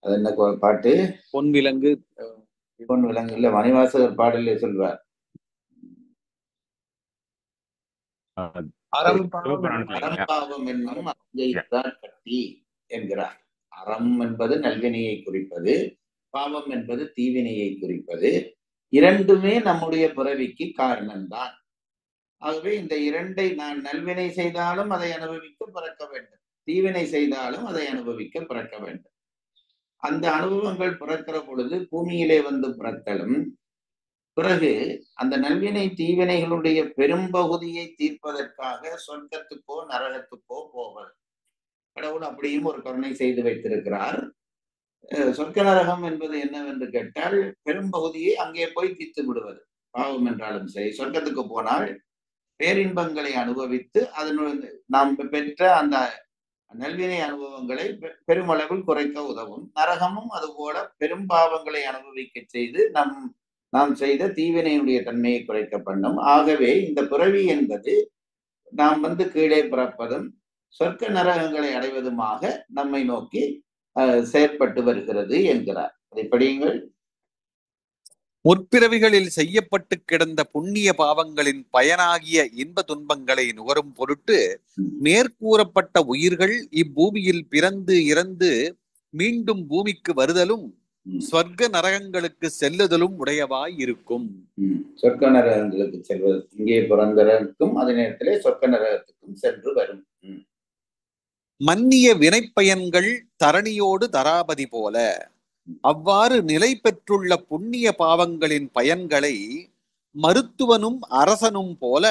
அது என்ன பாட்டு, பொன் விலங்கு இல்ல, மணிவாசகர் பாடலே சொல்வார், அறம்பாவம் என்னும் அங்கைத்தான் கட்டி என்கிறார். அறம் என்பது நல்வினையை குறிப்பது, பாவம் என்பது தீவினையை குறிப்பது. இரண்டுமே நம்முடைய பிறவிக்கு காரணம்தான். ஆகவே இந்த இரண்டை நான் நல்வினை செய்தாலும் அதை அனுபவிக்க பிறக்க வேண்டும், தீவினை செய்தாலும் அதை அனுபவிக்க பிறக்க வேண்டும். அந்த அனுபவங்கள் பிறக்கிற பொழுது பூமியிலே வந்து பிறத்தலும், பிறகு அந்த நல்வினை தீவினைகளுடைய பெரும்பகுதியை தீர்ப்பதற்காக சொர்க்கத்துக்கோ நரகத்துக்கோ போவது. கடவுள் அப்படியும் ஒரு கருணை செய்து வைத்திருக்கிறார். சொர்க்க நரகம் என்பது என்னவென்று கேட்டால், பெரும்பகுதியை அங்கே போய் தீர்த்து விடுவது. பாவம் என்றாலும் சரி, சொர்க்கத்துக்கு போனால் பேரின்பங்களை அனுபவித்து அதனுடன் நாம் பெற்ற அந்த நல்வினை அனுபவங்களை பெருமளவில் குறைக்க உதவும். நரகமும் அதுபோல பெரும் பாவங்களை அனுபவிக்க செய்து நாம் செய்த தீவினையுடைய தன்மையை குறைக்க பண்ணும். ஆகவே இந்த பிறவி என்பது நாம் வந்து கீழே பிறப்பதும் சொர்க்க நரகங்களை அடைவதுமாக நம்மை நோக்கி செயற்பட்டு வருகிறது என்கிறார். அதை படியுங்கள். முற்பிறவிகளில் செய்யப்பட்டு கிடந்த புண்ணிய பாவங்களின் பயனாகிய இன்ப துன்பங்களை நுகரும் பொருட்டு மேற்கூறப்பட்ட உயிர்கள் இப்பூமியில் பிறந்து இறந்து மீண்டும் பூமிக்கு வருதலும் சொர்க்க நரகங்களுக்கு செல்லுதலும் உடையவாய் இருக்கும். சொர்க்க நரகங்களுக்கு செல்வது, இங்கே பிறந்ததற்கும் அதே நேரத்திலே சொர்க்க நரகத்துக்கும் சென்று வரும். மன்னிய வினைப்பயன்கள் தரணியோடு தராபதி போல அவ்வாறு நிலை பெற்றுள்ள புண்ணிய பாவங்களின் பயன்களை மருத்துவனும் அரசனும் போல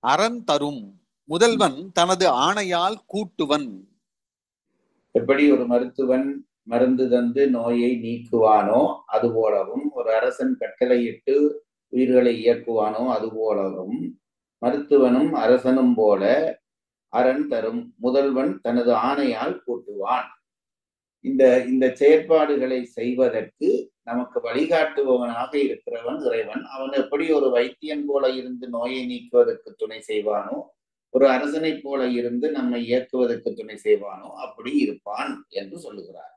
அரண் தரும் முதல்வன் தனது ஆணையால் கூட்டுவன். எப்படி ஒரு மருத்துவன் மருந்து தந்து நோயை நீக்குவானோ அதுபோலவும், ஒரு அரசன் கட்டளையிட்டு உயிர்களை இயக்குவானோ அதுபோலவும், மருத்துவனும் அரசனும் போல அரண் தரும் முதல்வன் தனது ஆணையால் கூட்டுவான். இந்த செயற்பாடுகளை செய்வதற்கு நமக்கு வழிகாட்டுபவனாக இருக்கிறவன் இறைவன். அவன் எப்படி ஒரு வைத்தியன் போல இருந்து நோயை நீக்குவதற்கு துணை செய்வானோ, ஒரு அரசனை போல இருந்து நம்மை இயக்குவதற்கு துணை செய்வானோ அப்படி இருப்பான் என்று சொல்லுகிறார்.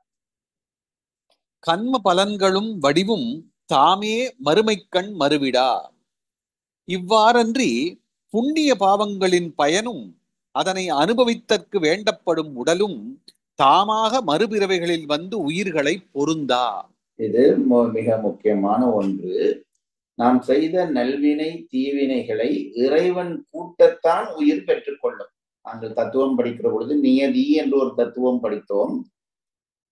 கண்ம பலன்களும் வடிவும் தாமே மறுமைக்கண் மறுவிடா. இவ்வாறன்றி புண்ணிய பாவங்களின் பயனும் அதனை அனுபவித்தற்கு வேண்டப்படும் உடலும் தாமாக மறுபிறவைகளில் வந்து உயிர்களை பொருந்தா. இது மிக முக்கியமான ஒன்று. நாம் செய்த நல்வினை தீவினைகளை இறைவன் கூட்டத்தான் உயிர் பெற்றுக்கொள்ளும். நாங்கள் தத்துவம் படிக்கிற பொழுது நியதி என்று ஒரு தத்துவம் படித்தோம்.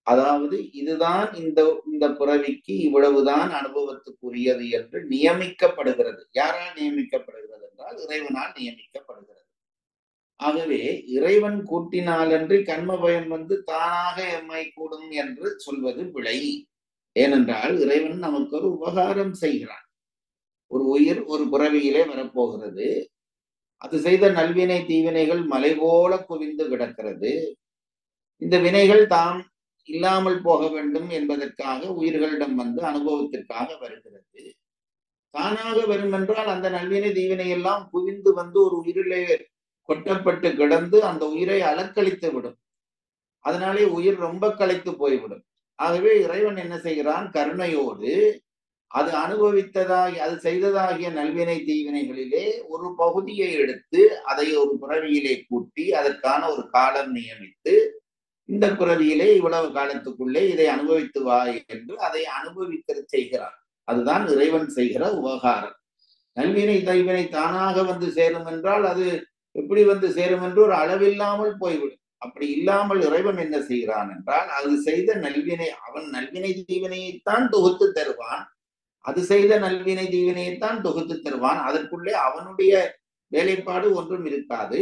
அதாவது இதுதான் இந்த பிறவிக்கு இவ்வளவுதான் அனுபவத்துக்குரியது என்று நியமிக்கப்படுகிறது. யாரால் நியமிக்கப்படுகிறது என்றால் இறைவனால் நியமிக்கப்படுகிறது. ஆகவே இறைவன் கூட்டினாலன்றி கர்ம பயம் வந்து தானாக எம்மை கூடும் என்று சொல்வது பிழை. ஏனென்றால் இறைவன் நமக்கு ஒரு உபகாரம் செய்கிறான். ஒரு உயிர் ஒரு பிறவியிலே வரப்போகிறது. அது செய்த நல்வினை தீவினைகள் மலை போல குவிந்து கிடக்கிறது. இந்த வினைகள் தாம் இல்லாமல் போக வேண்டும் என்பதற்காக உயிர்களிடம் வந்து அனுபவத்திற்காக வருகிறது. தானாக வரும் என்றால் அந்த நல்வினை தீவினை எல்லாம் குவிந்து வந்து ஒரு உயிரிலே கொட்டப்பட்டு கிடந்து அந்த உயிரை அலக்களித்து விடும். அதனாலே உயிர் ரொம்ப களைத்து போய்விடும். ஆகவே இறைவன் என்ன செய்கிறான்? கருணையோடு அது அது செய்ததாகிய நல்வினை தீவினைகளிலே ஒரு பகுதியை எடுத்து அதை ஒரு பிறவியிலே கூட்டி அதற்கான ஒரு காலம் நியமித்து, இந்த பிறவியிலே இவ்வளவு காலத்துக்குள்ளே இதை அனுபவித்து வா என்று அதை அனுபவிக்க செய்கிறான். அதுதான் இறைவன் செய்கிற உபகாரம். நல்வினை தீவினை தானாக வந்து சேரும் என்றால் அது எப்படி வந்து சேரும் என்று ஒரு அளவில்லாமல் போய்விடும். அப்படி இல்லாமல் இறைவன் என்ன செய்கிறான் என்றால், அது செய்த நல்வினை, அவன் நல்வினை தீவினையைத்தான் தொகுத்து தருவான். அது செய்த நல்வினை தீவினையைத்தான் தொகுத்து தருவான். அதற்குள்ளே அவனுடைய வேலைப்பாடு ஒன்றும் இருக்காது.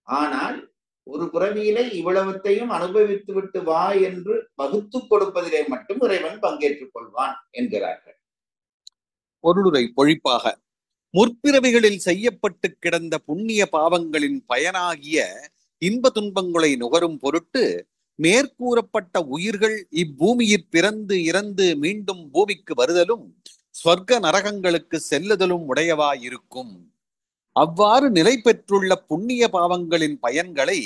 ஆனால் ஒரு பிறவியிலே இவ்வளவத்தையும் அனுபவித்து விட்டு வா என்று வகுத்து கொடுப்பதிலே மட்டும் இறைவன் பங்கேற்றுக் கொள்வான் என்கிறார்கள். பொருளுரை பொழிப்பாக முற்பிறவிகளில் செய்யப்பட்டு கிடந்த புண்ணிய பாவங்களின் பயனாகிய இன்ப துன்பங்களை நுகரும் பொருட்டு மேற்கூறப்பட்ட உயிர்கள் இப்பூமியில் பிறந்து இறந்து மீண்டும் பூமிக்கு வருதலும் ஸ்வர்க்க நரகங்களுக்கு செல்லுதலும் உடையவாயிருக்கும். அவ்வாறு நிலை பெற்றுள்ள புண்ணிய பாவங்களின் பயன்களை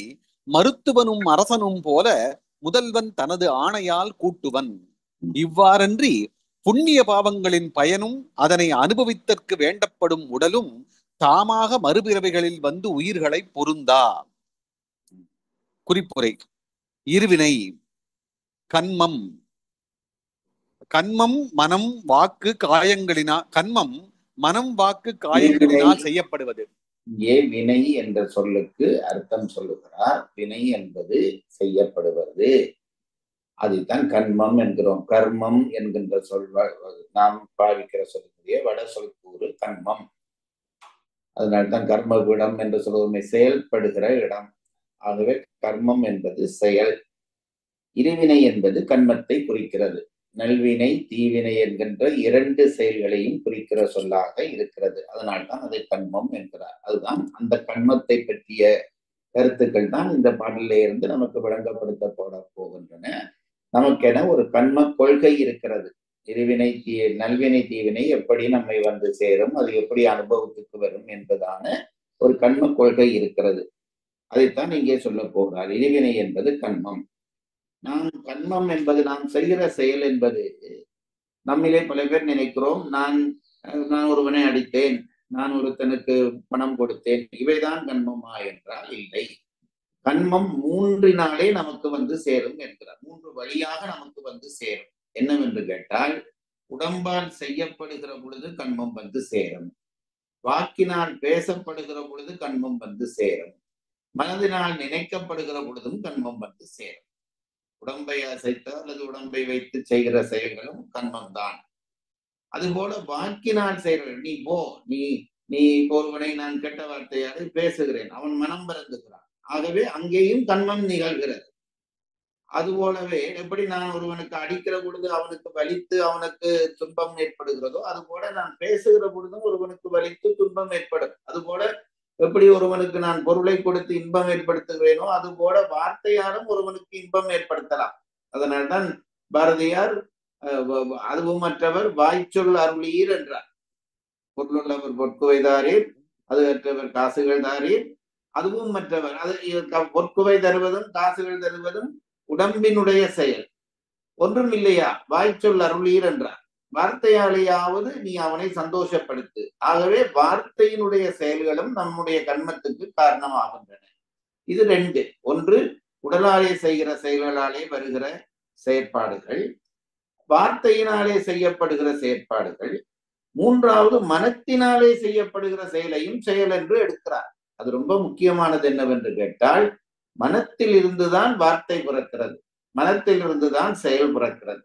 மருத்துவனும் அரசனும் போல முதல்வன் தனது ஆணையால் கூட்டுவன். இவ்வாறன்றி புண்ணிய பாவங்களின் பயனும் அதனை அனுபவித்தற்கு வேண்டப்படும் உடலும் தாமாக மறுபிறவைகளில் வந்து உயிர்களை பொருந்தா. குறிப்புரை. இருவினை கன்மம் கன்மம் மனம் வாக்கு காயங்களினால் செய்யப்படுவது. வினை என்ற சொல்லுக்கு அர்த்தம் சொல்லுகிறார். வினை என்பது செய்யப்படுவது, அதைத்தான் கன்மம் என்கிறோம். கர்மம் என்கின்ற சொல் நாம் பாவிக்கிற சொல்லுடைய வட சொல் கூறு கன்மம். அதனால்தான் கர்மபீடம் என்று சொல்வதுமே செயல்படுகிற இடம். ஆகவே கர்மம் என்பது செயல். இருவினை என்பது கன்மத்தை குறிக்கிறது. நல்வினை தீவினை என்கின்ற இரண்டு செயல்களையும் குறிக்கிற சொல்லாக இருக்கிறது. அதனால்தான் அதை கன்மம் என்கிறார். அதுதான் அந்த கன்மத்தை பற்றிய கருத்துக்கள் தான் இந்த பாடலிலே இருந்து நமக்கு விளங்கப்படுத்தப்பட போகின்றன. நமக்கென ஒரு கன்ம கொள்கை இருக்கிறது. இருவினை நல்வினை தீவினை எப்படி நம்மை வந்து சேரும், அது எப்படி அனுபவத்துக்கு வரும் என்பதான ஒரு கன்ம கொள்கை இருக்கிறது. அதைத்தான் இங்கே சொல்ல போகிறார். இருவினை என்பது கன்மம். கன்மம் என்பது நாம் செய்கிற செயல் என்பது நம்மிலே பல பேர் நினைக்கிறோம், நான் ஒருவனை அடித்தேன், நான் ஒருத்தனுக்கு பணம் கொடுத்தேன், இவைதான் கன்மமா என்றால் இல்லை. கன்மம் மூன்றினாலே நமக்கு வந்து சேரும் என்கிறார். மூன்று வழியாக நமக்கு வந்து சேரும். என்னவென்று கேட்டால், உடம்பால் செய்யப்படுகிற பொழுது கன்மம் வந்து சேரும், வாக்கினால் பேசப்படுகிற பொழுது கன்மம் வந்து சேரும், மனதினால் நினைக்கப்படுகிற பொழுதும் கன்மம் வந்து சேரும். உடம்பை அசைத்த அல்லது உடம்பை வைத்து செய்கிற செயல்களும் கன்மம் தான். அதுபோல வாக்கினால் செய்கிற, நீ போ, நீ ஒருவனை நான் கெட்ட வார்த்தையாக பேசுகிறேன், அவன் மனம் வருந்துகிறான், ஆகவே அங்கேயும் கன்மம் நிகழ்கிறது. அதுபோலவே எப்படி நான் ஒருவனுக்கு அடிக்கிற பொழுது அவனுக்கு வலித்து அவனுக்கு துன்பம் ஏற்படுகிறதோ, அதுபோல நான் பேசுகிற பொழுதும் ஒருவனுக்கு வலித்து துன்பம் ஏற்படும். அதுபோல எப்படி ஒருவனுக்கு நான் பொருளை கொடுத்து இன்பம் ஏற்படுத்துகிறேனோ, அது போல வார்த்தையாலும் ஒருவனுக்கு இன்பம் ஏற்படுத்தலாம். அதனால்தான் பாரதியார் அதுவும் மற்றவர் வாய்ச்சொல் அருளீர் என்றார். பொருளுள்ளவர் பொற்குவை தாரீர், அது அற்றவர் காசுகள் தாரீர், அதுவும் மற்றவர். அது பொற்குவை தருவதும் காசுகள் தருவதும் உடம்பினுடைய செயல். ஒன்றும் இல்லையா, வாய்ச்சொல் அருளீர் என்றார். வார்த்தையாலேயாவது நீ அவனை சந்தோஷப்படுத்து. ஆகவே வார்த்தையினுடைய செயல்களும் நம்முடைய கன்மத்துக்கு காரணமாகின்றன. இது ரெண்டு. ஒன்று உடலாலே செய்கிற செயல்களாலே வருகிற செயற்பாடுகள், வார்த்தையினாலே செய்யப்படுகிற செயற்பாடுகள். மூன்றாவது மனத்தினாலே செய்யப்படுகிற செயலையும் செயல் என்று எடுக்கிறார். அது ரொம்ப முக்கியமானது. என்னவென்று கேட்டால், மனத்தில் இருந்துதான் வார்த்தை பிறக்கிறது, மனத்தில் இருந்துதான் செயல் பிறக்கிறது.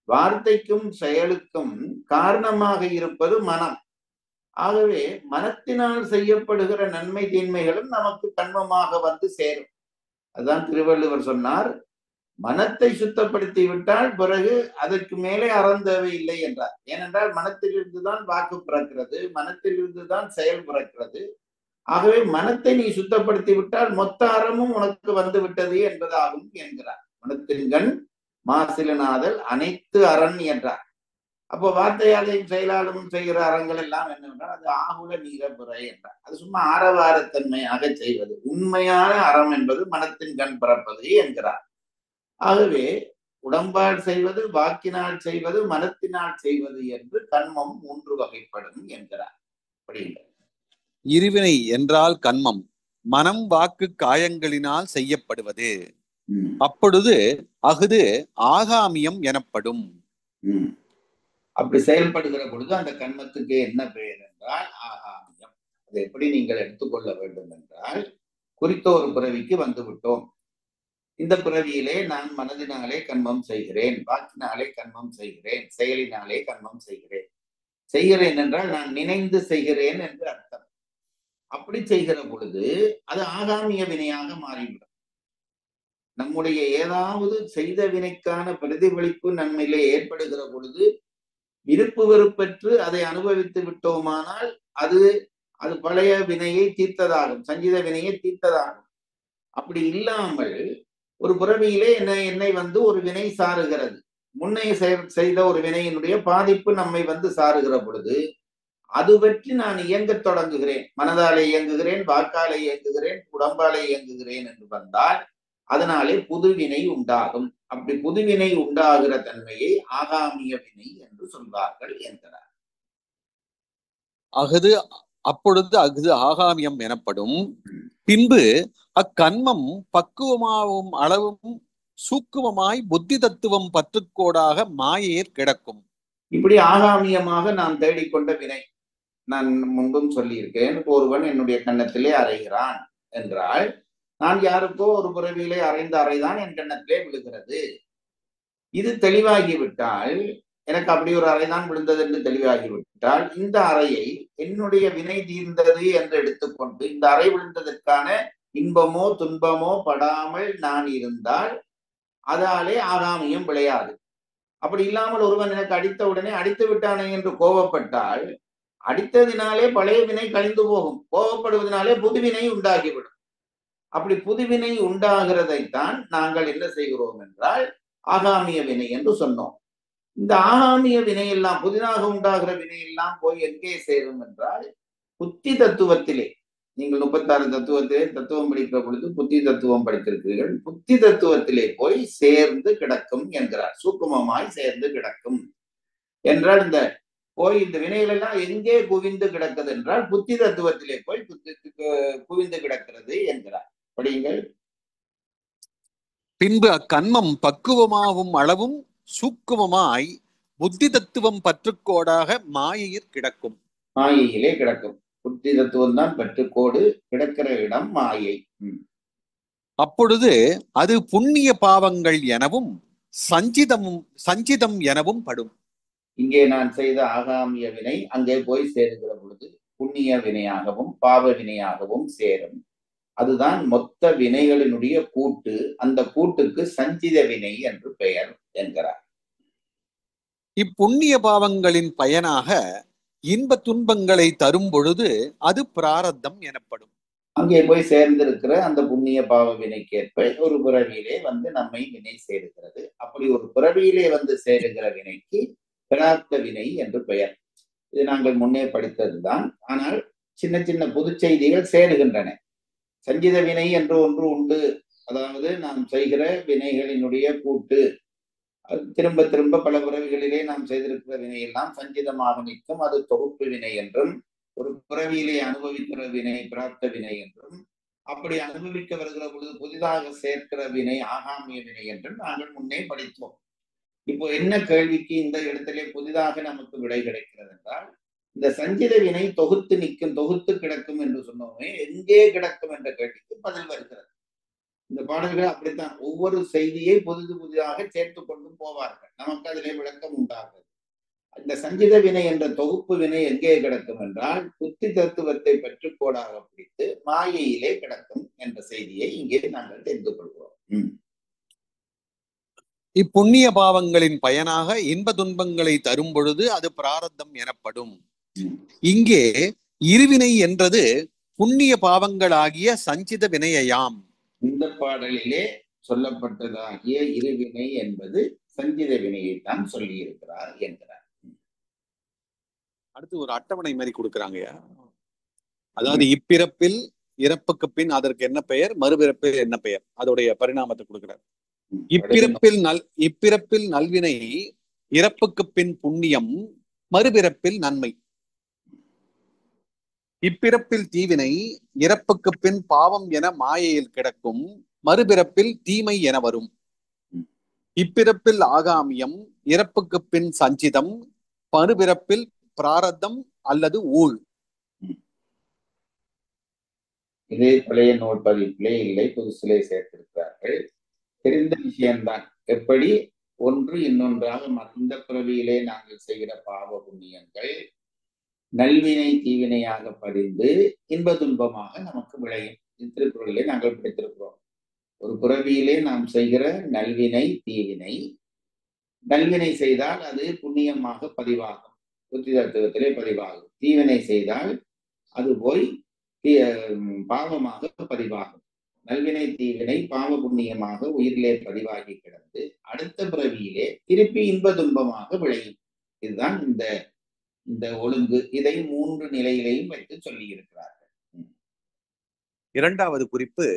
வார்த்தைக்கும் செயலுக்கும் காரணமாக இருப்பது மனம். ஆகவே மனத்தினால் செய்யப்படுகிற நன்மை தீன்மைகளும் நமக்கு கன்மமாக வந்து சேரும். அதுதான் திருவள்ளுவர் சொன்னார், மனத்தை சுத்தப்படுத்தி விட்டால் பிறகு அதற்கு மேலே அறம் தேவையில்லை என்றார். ஏனென்றால் மனத்திலிருந்துதான் வாக்கு பிறக்கிறது, மனத்திலிருந்துதான் செயல் பிறக்கிறது. ஆகவே மனத்தை நீ சுத்தப்படுத்தி விட்டால் மொத்த அறமும் உனக்கு வந்து விட்டது என்பதாகும் என்கிறார். மனத்தின்கண் மாசிலனாதல் அனைத்து அரண் என்றார். அப்போ வார்த்தையாலையும் செயலாலும் செய்கிற அறங்கள் எல்லாம் என்னவென்றால் அது ஆகுல நீரபுரை என்றார். அது சும்மா ஆரவாரத்தன்மையாக செய்வது. உண்மையான அறம் என்பது மனத்தின் கண் பிறப்பது என்கிறார். ஆகவே உடம்பால் செய்வது, வாக்கினால் செய்வது, மனத்தினால் செய்வது என்று கன்மம் மூன்று வகைப்படும் என்கிறார். இருவினை என்றால் கன்மம் மனம் வாக்கு காயங்களினால் செய்யப்படுவது. அப்பொழுது அஃது ஆகாமியம் எனப்படும். அப்படி செயல்படுகிற பொழுது அந்த கன்மத்துக்கு என்ன பெயர் என்றால் ஆகாமியம். அதை எப்படி நீங்கள் எடுத்துக்கொள்ள வேண்டும் என்றால், குறித்த ஒரு பிறவிக்கு வந்து விட்டோம். இந்த பிறவியிலே நான் மனதினாலே கன்மம் செய்கிறேன், வாக்கினாலே கன்மம் செய்கிறேன், செயலினாலே கன்மம் செய்கிறேன். செய்கிறேன் என்றால் நான் நினைந்து செய்கிறேன் என்று அர்த்தம். அப்படி செய்கிற பொழுது அது ஆகாமிய வினையாக மாறிவிடும். நம்முடைய ஏதாவது செய்த வினைக்கான பிரதிபலிப்பு நம்மிலே ஏற்படுகிற பொழுது விருப்பு வெறுப்பற்று அதை அனுபவித்து விட்டோமானால் அது அது பழைய வினையை தீர்த்ததாகும், சஞ்சித வினையை தீர்த்ததாகும். அப்படி இல்லாமல் ஒரு பிறவியிலே என்னை வந்து ஒரு வினை சாருகிறது, முன்னே செய்த ஒரு வினையினுடைய பாதிப்பு நம்மை வந்து சாருகிற பொழுது அது பற்றி நான் இயங்கத் தொடங்குகிறேன், மனதாலே இயங்குகிறேன், வாக்காலே இயங்குகிறேன், உடம்பாலே இயங்குகிறேன் என்று வந்தால் அதனாலே புதுவினை உண்டாகும். அப்படி புதுவினை உண்டாகிற தன்மையை ஆகாமிய வினை என்று சொல்வார்கள் என்கிறார். அப்பொழுது அஃது ஆகாமியம் எனப்படும். பின்பு அக்கண்மம் பக்குவமாகவும் அளவும் சூக்குமமாய் புத்தி தத்துவம் பற்றுக்கோடாக மாயையர் கிடக்கும். இப்படி ஆகாமியமாக நாம் தேடிக்கொண்ட வினை, நான் முன்பும் சொல்லியிருக்கேன், ஒருவன் என்னுடைய கன்னத்திலே அறைகிறான் என்றால் நான் யாருக்கோ ஒரு பிறவியிலே அறைந்த அறைதான் என் கன்னத்திலே விழுகிறது. இது தெளிவாகிவிட்டால், எனக்கு அப்படி ஒரு அறைதான் விழுந்தது என்று தெளிவாகிவிட்டால், இந்த அறையை என்னுடைய வினை தீர்ந்தது என்று எடுத்துக்கொண்டு இந்த அறை விழுந்ததற்கான இன்பமோ துன்பமோ படாமல் நான் இருந்தால் அதாலே ஆகாமியம் விளையாது. அப்படி இல்லாமல் ஒருவன் எனக்கு அடித்த உடனே அடித்து விட்டானே என்று கோபப்பட்டால் அடித்ததினாலே பழைய வினை கழிந்து போகும், கோபப்படுவதனாலே புதுவினை உண்டாகிவிடும். அப்படி புதுவினை உண்டாகிறதைத்தான் நாங்கள் என்ன செய்கிறோம் என்றால் ஆகாமிய வினை என்று சொன்னோம். இந்த ஆகாமிய வினையெல்லாம், புதிதாக உண்டாகிற வினையெல்லாம் போய் எங்கே சேரும் என்றால் புத்தி தத்துவத்திலே. நீங்கள் 36 தத்துவத்திலே தத்துவம் படிக்கிற பொழுது புத்தி தத்துவம் படித்திருக்கிறீர்கள். புத்தி தத்துவத்திலே போய் சேர்ந்து கிடக்கும் என்கிறார். சூக்குமமாய் சேர்ந்து கிடக்கும் என்றால் இந்த வினைகள் எல்லாம் எங்கே குவிந்து கிடக்குது என்றால் புத்தி தத்துவத்திலே போய் குவிந்து கிடக்கிறது என்கிறார். படியுங்கள். பின்பு அக்கண்மம் பக்குவமாகவும் அளவும் சூக்குமமாய் புத்தி தத்துவம் பற்றுக்கோடாக மாயையில் கிடக்கும். மாயையிலே கிடக்கும். புத்தி தத்துவம் தான் பற்றுக்கோடு, கிடக்கிற இடம் மாயை. அப்பொழுது அது புண்ணிய பாவங்கள் எனவும் சஞ்சிதம் எனவும் படும். இங்கே நான் செய்த ஆகாமிய வினை அங்கே போய் சேருகிற பொழுது புண்ணிய வினையாகவும் பாவ வினையாகவும் சேரும். அதுதான் மொத்த வினைகளினுடைய கூட்டு. அந்த கூட்டுக்கு சஞ்சித வினை என்று பெயர் என்கிறார். இப்புண்ணிய பாவங்களின் பயனாக இன்ப துன்பங்களை தரும் பொழுது அது பிராரத்தம் எனப்படும். அங்கே போய் சேர்ந்திருக்கிற அந்த புண்ணிய பாவ வினைக்கேற்ப ஒரு பிறவியிலே வந்து நம்மை வினை சேருகிறது. அப்படி ஒரு பிறவியிலே வந்து சேருகிற வினைக்கு பிரார்த்த வினை என்று பெயர். இது நாங்கள் முன்னே படித்ததுதான். ஆனால் சின்ன சின்ன புது செய்திகள் சேருகின்றன. சஞ்சித வினை என்று ஒன்று உண்டு. அதாவது நாம் செய்கிற வினைகளினுடைய கூட்டு. திரும்ப திரும்ப பல பிறவிகளிலே நாம் செய்திருக்கிற வினையெல்லாம் சஞ்சிதமாக நிற்கும். அது தொகுப்பு வினை என்றும், ஒரு பிறவியிலே அனுபவிக்கிற வினை பிரார்த்த வினை என்றும், அப்படி அனுபவிக்க வருகிற பொழுது புதிதாக சேர்க்கிற வினை ஆகாமிய வினை என்றும் நாங்கள் முன்னே படித்தோம். இப்போ என்ன கேள்விக்கு இந்த இடத்திலே புதிதாக நமக்கு விடை கிடைக்கிறது என்றால், இந்த சஞ்சித வினை தொகுத்து நிற்கும், தொகுத்து கிடக்கும் என்று சொன்னோமே, எங்கே கிடக்கும் என்ற கேள்விக்கு பதில் வருகிறது. இந்த பாடல்கள் அப்படித்தான் ஒவ்வொரு செய்தியை புதிதாக சேர்த்து கொண்டு போவார்கள். நமக்கு அதிலே விளக்கம் உண்டாகிறது. இந்த சஞ்சித வினை என்ற தொகுப்பு வினை எங்கே கிடக்கும் என்றால் புத்தி தத்துவத்தை பற்றுக்கோடாக பிடித்து மாயையிலே கிடக்கும் என்ற செய்தியை இங்கே நாங்கள் தெரிந்து கொள்கிறோம். இப்புண்ணிய பாவங்களின் பயனாக இன்ப துன்பங்களை தரும் பொழுது அது பிராரத்தம் எனப்படும். இங்கே இருவினை என்றது புண்ணிய பாவங்களாகிய சஞ்சித வினையாம். இந்த பாடலிலே சொல்லப்பட்டதாகிய இருவினை என்பது சஞ்சித வினையைத்தான் சொல்லி இருக்கிறார் என்கிறார். அடுத்து ஒரு அட்டவணை மாதிரி கொடுக்குறாங்க. அதாவது இப்பிறப்பில் இறப்புக்கு பின் அதற்கு என்ன பெயர், மறுபிறப்பில் என்ன பெயர், அதோடைய பரிணாமத்தை கொடுக்கிறார். இப்பிறப்பில் நல்வினை, இறப்புக்கு பின் புண்ணியம், மறுபிறப்பில் நன்மை. இப்பிறப்பில் தீவினை, இறப்புக்கு பின் பாவம் என மாயையில் கிடக்கும், மறுபிறப்பில் தீமை என வரும். இப்பிறப்பில் ஆகாமியம், இறப்புக்கு பின் சஞ்சிதம், மறுபிறப்பில் பிராரத்தம் அல்லது ஊழ். இதே பழைய நோட் பதிப்பிலே இல்லை, புதுசிலே சேர்த்திருக்கிறார்கள். தெரிந்த விஷயம்தான். எப்படி ஒன்று இன்னொன்றாக இந்த பிறவியிலே நாங்கள் செய்கிற பாவ புண்ணியங்கள் நல்வினை தீவினையாக பதிந்து இன்ப துன்பமாக நமக்கு விளையும். திருக்குறளிலே நாங்கள் படித்திருக்கிறோம். ஒரு பிறவியிலே நாம் செய்கிற நல்வினை தீவினை, நல்வினை செய்தால் அது புண்ணியமாக பதிவாகும், புத்தி தத்துவத்திலே பதிவாகும். தீவினை செய்தால் அது போய் பாவமாக பதிவாகும். நல்வினை தீவினை பாவ புண்ணியமாக உயிரிலே பதிவாகி கிடந்து அடுத்த பிறவியிலே திருப்பி இன்ப துன்பமாக விளையும். இதுதான் இந்த ஒழுங்கு. இதை 3 நிலையிலையும் வைத்து சொல்லி இருக்கிறார்கள். இரண்டாவது குறிப்பு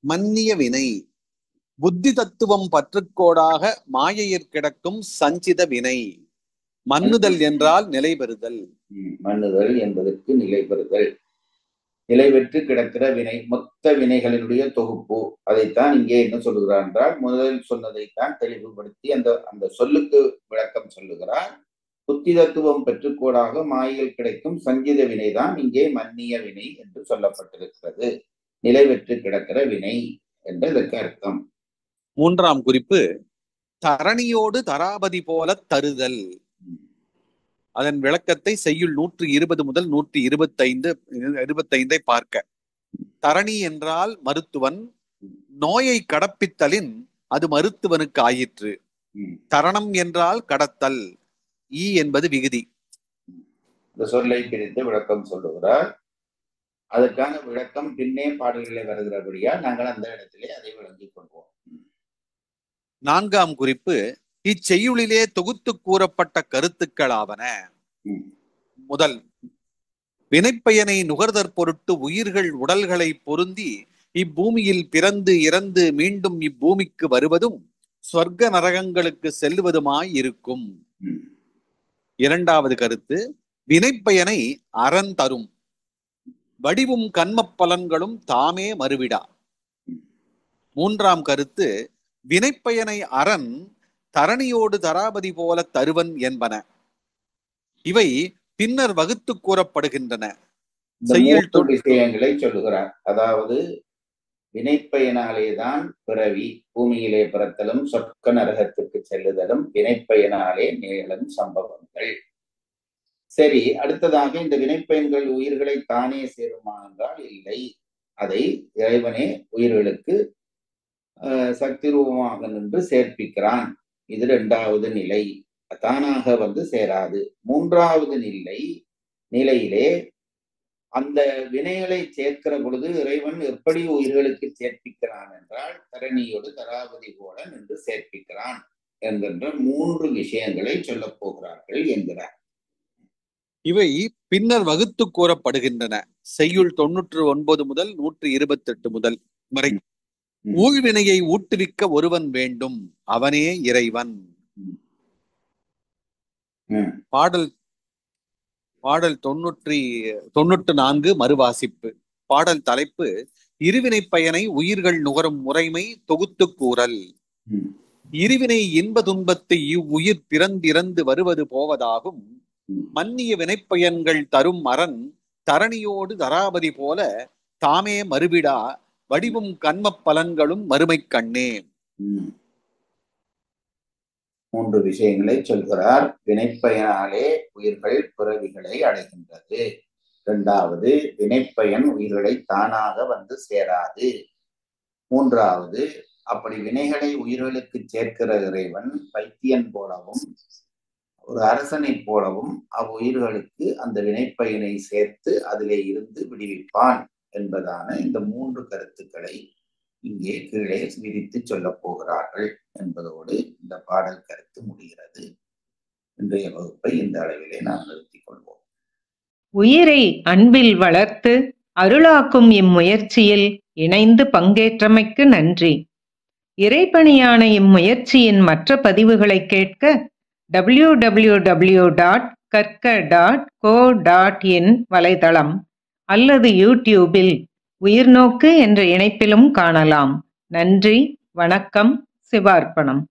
மன்னிய வினை. புத்தி தத்துவம் பற்றுக்கோடாக மாயையிற் கிடக்கும் சஞ்சித வினை. மன்னுதல் என்றால் நிலை பெறுதல். மன்னுதல் என்பதற்கு நிலை பெறுதல். நிலை பெற்று கிடக்கிற வினை, மொத்த வினைகளினுடைய தொகுப்பு. அதைத்தான் இங்கே என்ன சொல்லுகிறார் என்றால், முதலில் சொன்னதைத்தான் தெளிவுபடுத்தி அந்த சொல்லுக்கு விளக்கம் சொல்லுகிறார். புத்தி தத்துவம் பெற்றுக்கோடாக மாயில் கிடைக்கும் சஞ்சித வினைதான் இங்கே மன்னிய வினை என்று சொல்லப்பட்டிருக்கிறது. நிலை பெற்று கிடக்கிற வினை என்றதற்கு அர்த்தம். மூன்றாம் குறிப்பு தரணியோடு தராபதி போல தருதல். அதன் விளக்கத்தை செய்யுள் 120 முதல் 125 பார்க்க. தரணி என்றால் மருத்துவன். நோயை கடப்பித்தலின் அது மருத்துவனுக்கு ஆயிற்று. தரணம் என்றால் கடத்தல். ஈ என்பது விகுதி. இந்த சொல்லை பிரித்து விளக்கம் சொல்லுகிறார். அதற்கான விளக்கம் பின்னே பாடல்களை வருகிறபடியால் நாங்கள் அந்த இடத்திலே அதை விளங்கிக் கொள்வோம். நான்காம் குறிப்பு இச்செய்யுளிலே தொகுத்து கூறப்பட்ட கருத்துக்களாவன. முதல், வினைப்பயனை நுகர்தற் பொருட்டு உயிர்கள் உடல்களை பொருந்தி இப்பூமியில் பிறந்து இறந்து மீண்டும் இப்பூமிக்கு வருவதும் சொர்க்க நரகங்களுக்கு செல்லுவதுமாய் இருக்கும். இரண்டாவது கருத்து, வினைப்பயனை அரண் தரும். வடிவும் கண்ம பலன்களும் தாமே மறுவிடா. மூன்றாம் கருத்து, வினைப்பயனை அரண் தரணியோடு தராபதி போல தருவன் என்பன. இவை பின்னர் வகுத்து கூறப்படுகின்றன. விஷயங்களை சொல்லுகிறார். அதாவது வினைப்பயனாலேதான் பிறவி, பூமியிலே பிறத்தலும் சொர்க்க நரகத்துக்கு செல்லுதலும் வினைப்பயனாலே நிகழும் சம்பவங்கள். சரி, அடுத்ததாக இந்த வினைப்பயன்கள் உயிர்களை தானே சேருமா என்றால் இல்லை. அதை இறைவனே உயிர்களுக்கு சக்தி ரூபமாக நின்று சேர்ப்பிக்கிறான். இது 2வது நிலை. தானாக வந்து சேராது. 3வது நிலையிலே அந்த வினைகளை சேர்க்கிற பொழுது இறைவன் எப்படி உயிர்களுக்கு சேர்ப்பிக்கிறான் என்றால் தரணியோடு தராபதி போல நின்று சேர்ப்பிக்கிறான் என்கின்ற 3 விஷயங்களை சொல்ல போகிறார்கள் என்கிறார். இவை பின்னர் வகுத்து கூறப்படுகின்றன. செய்யுள் 99 முதல் 128 வரை. ஊழ்வினையை ஊட்டுவிக்க ஒருவன் வேண்டும், அவனே இறைவன். பாடல் 94 மறுவாசிப்பு. பாடல் தலைப்பு இருவினை பயனை உயிர்கள் நுகரும் முறைமை தொகுத்து கூறல். இருவினை இன்ப துன்பத்தை இவ்வுயிர் பிறந்திறந்து வருவது போவதாகும். மன்னிய வினைப்பயன்கள் தரும் அரண் தரணியோடு தராபதி போல தாமே மறுவிடா. வடிவும் கண்ம பலன்களும் மறுமை கண்ணே. 3 விஷயங்களை சொல்கிறார். வினைப்பயனாலே உயிர்கள் பிறவிகளை அடைகின்றது. 2வது, வினைப்பயன் உயிர்களை தானாக வந்து சேராது. 3வது, அப்படி வினைகளை உயிர்களுக்கு சேர்க்கிற இறைவன் பைத்தியன் போலவும் ஒரு அரசனை போலவும் அவ்வுயிர்களுக்கு அந்த வினைப்பயனை சேர்த்து அதிலே இருந்து விடுவிப்பான் என்பதான இந்த 3 கருத்துக்களை இங்கே கீழே விரித்து சொல்ல போகிறார்கள் என்பதோடு இந்த பாடல் கருத்து முடிகிறது. இன்றைய வகுப்பை இந்த அளவிலே நாம் நிறுத்திக் கொள்வோம். உயிரை அன்பில் வளர்த்து அருளாக்கும் இம்முயற்சியில் இணைந்து பங்கேற்றமைக்கு நன்றி. இறைப்பணியான இம்முயற்சியின் மற்ற பதிவுகளை கேட்க www.karka.co.in வலைதளம் அல்லது யூடியூபில் உயிர்நோக்கு என்ற இணைப்பிலும் காணலாம். நன்றி, வணக்கம், சிவார்ப்பணம்.